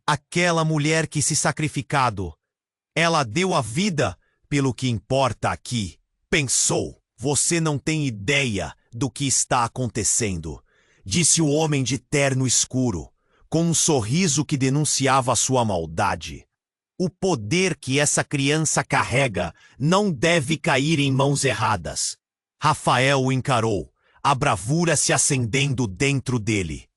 Aquela mulher que se sacrificado. Ela deu a vida pelo que importa aqui. Pensou: você não tem ideia do que está acontecendo, disse o homem de terno escuro, com um sorriso que denunciava sua maldade. O poder que essa criança carrega não deve cair em mãos erradas. Rafael o encarou, a bravura se acendendo dentro dele.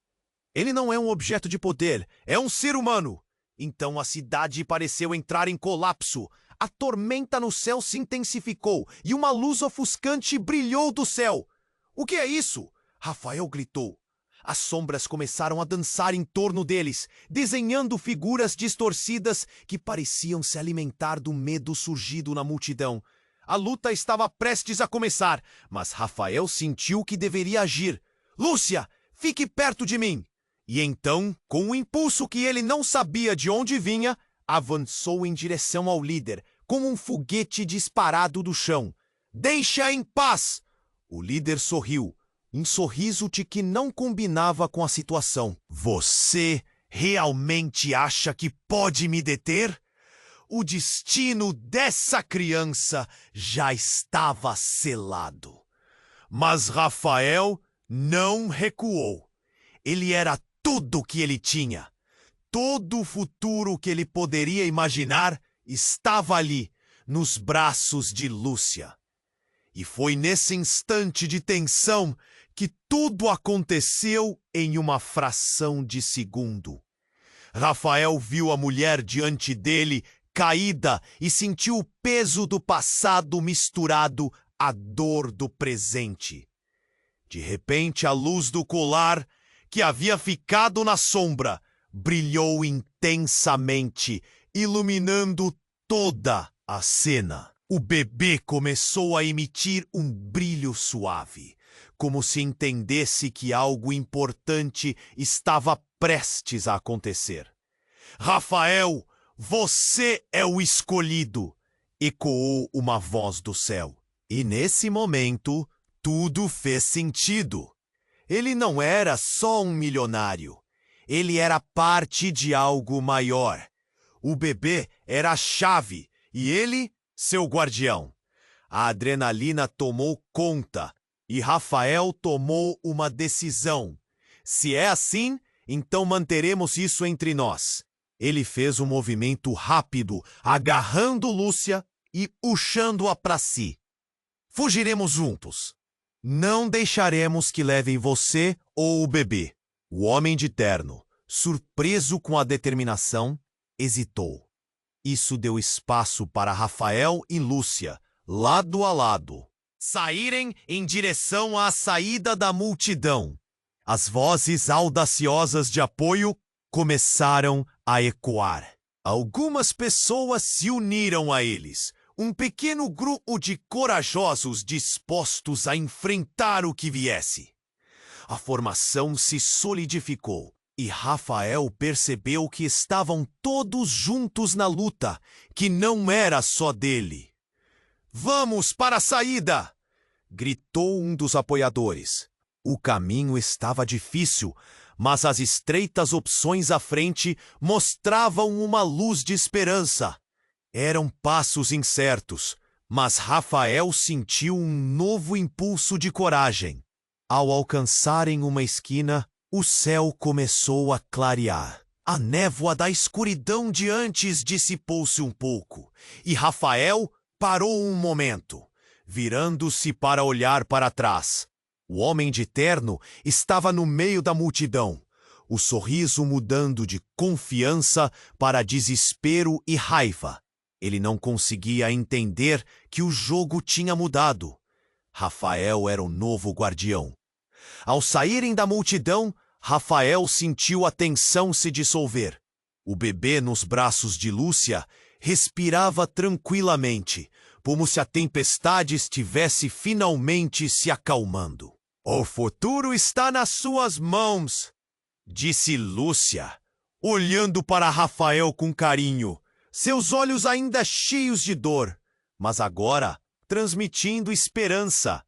Ele não é um objeto de poder, é um ser humano. Então a cidade pareceu entrar em colapso. A tormenta no céu se intensificou e uma luz ofuscante brilhou do céu. O que é isso? Rafael gritou. As sombras começaram a dançar em torno deles, desenhando figuras distorcidas que pareciam se alimentar do medo surgido na multidão. A luta estava prestes a começar, mas Rafael sentiu que deveria agir. Lúcia, fique perto de mim! E então, com um impulso que ele não sabia de onde vinha, avançou em direção ao líder, como um foguete disparado do chão. Deixa em paz! O líder sorriu, um sorriso de que não combinava com a situação. Você realmente acha que pode me deter? O destino dessa criança já estava selado. Mas Rafael não recuou. Ele era tudo o que ele tinha. Todo o futuro que ele poderia imaginar estava ali, nos braços de Lúcia. E foi nesse instante de tensão que tudo aconteceu em uma fração de segundo. Rafael viu a mulher diante dele, caída, e sentiu o peso do passado misturado à dor do presente. De repente, a luz do colar, que havia ficado na sombra, brilhou intensamente, iluminando toda a cena. O bebê começou a emitir um brilho suave, como se entendesse que algo importante estava prestes a acontecer. Rafael, você é o escolhido! Ecoou uma voz do céu. E nesse momento, Tudo fez sentido. Ele não era só um milionário. Ele era parte de algo maior. O bebê era a chave e ele, seu guardião. A adrenalina tomou conta e Rafael tomou uma decisão. Se é assim, então manteremos isso entre nós. Ele fez um movimento rápido, agarrando Lúcia e puxando-a para si. Fugiremos juntos. Não deixaremos que levem você ou o bebê. O homem de terno, surpreso com a determinação, hesitou. Isso deu espaço para Rafael e Lúcia, lado a lado, saírem em direção à saída da multidão. As vozes audaciosas de apoio começaram a ecoar. Algumas pessoas se uniram a eles. Um pequeno grupo de corajosos dispostos a enfrentar o que viesse. A formação se solidificou e Rafael percebeu que estavam todos juntos na luta, que não era só dele. "Vamos para a saída!" gritou um dos apoiadores. O caminho estava difícil, mas as estreitas opções à frente mostravam uma luz de esperança. Eram passos incertos, mas Rafael sentiu um novo impulso de coragem. Ao alcançarem uma esquina, o céu começou a clarear. A névoa da escuridão de antes dissipou-se um pouco, e Rafael parou um momento, virando-se para olhar para trás. O homem de terno estava no meio da multidão, o sorriso mudando de confiança para desespero e raiva. Ele não conseguia entender que o jogo tinha mudado. Rafael era o novo guardião. Ao saírem da multidão, Rafael sentiu a tensão se dissolver. O bebê nos braços de Lúcia respirava tranquilamente, como se a tempestade estivesse finalmente se acalmando. "O futuro está nas suas mãos", disse Lúcia, olhando para Rafael com carinho, seus olhos ainda cheios de dor, mas agora transmitindo esperança.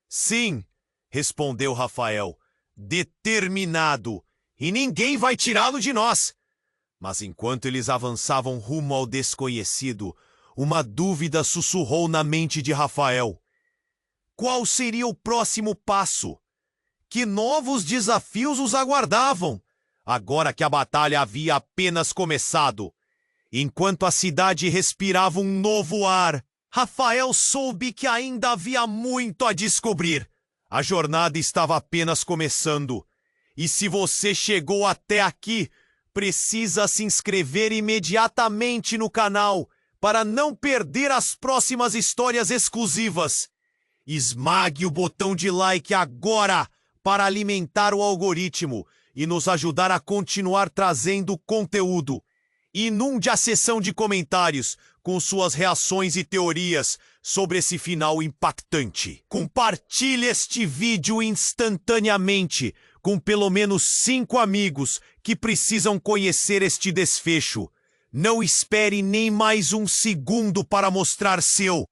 "Sim", respondeu Rafael, determinado, "e ninguém vai tirá-lo de nós." Mas enquanto eles avançavam rumo ao desconhecido, uma dúvida sussurrou na mente de Rafael. Qual seria o próximo passo? Que novos desafios os aguardavam, agora que a batalha havia apenas começado? Enquanto a cidade respirava um novo ar, Rafael soube que ainda havia muito a descobrir. A jornada estava apenas começando. E se você chegou até aqui, precisa se inscrever imediatamente no canal para não perder as próximas histórias exclusivas. Esmague o botão de like agora para alimentar o algoritmo e nos ajudar a continuar trazendo conteúdo. Inunde a seção de comentários com suas reações e teorias sobre esse final impactante. Compartilhe este vídeo instantaneamente com pelo menos 5 amigos que precisam conhecer este desfecho. Não espere nem mais um segundo para mostrar seu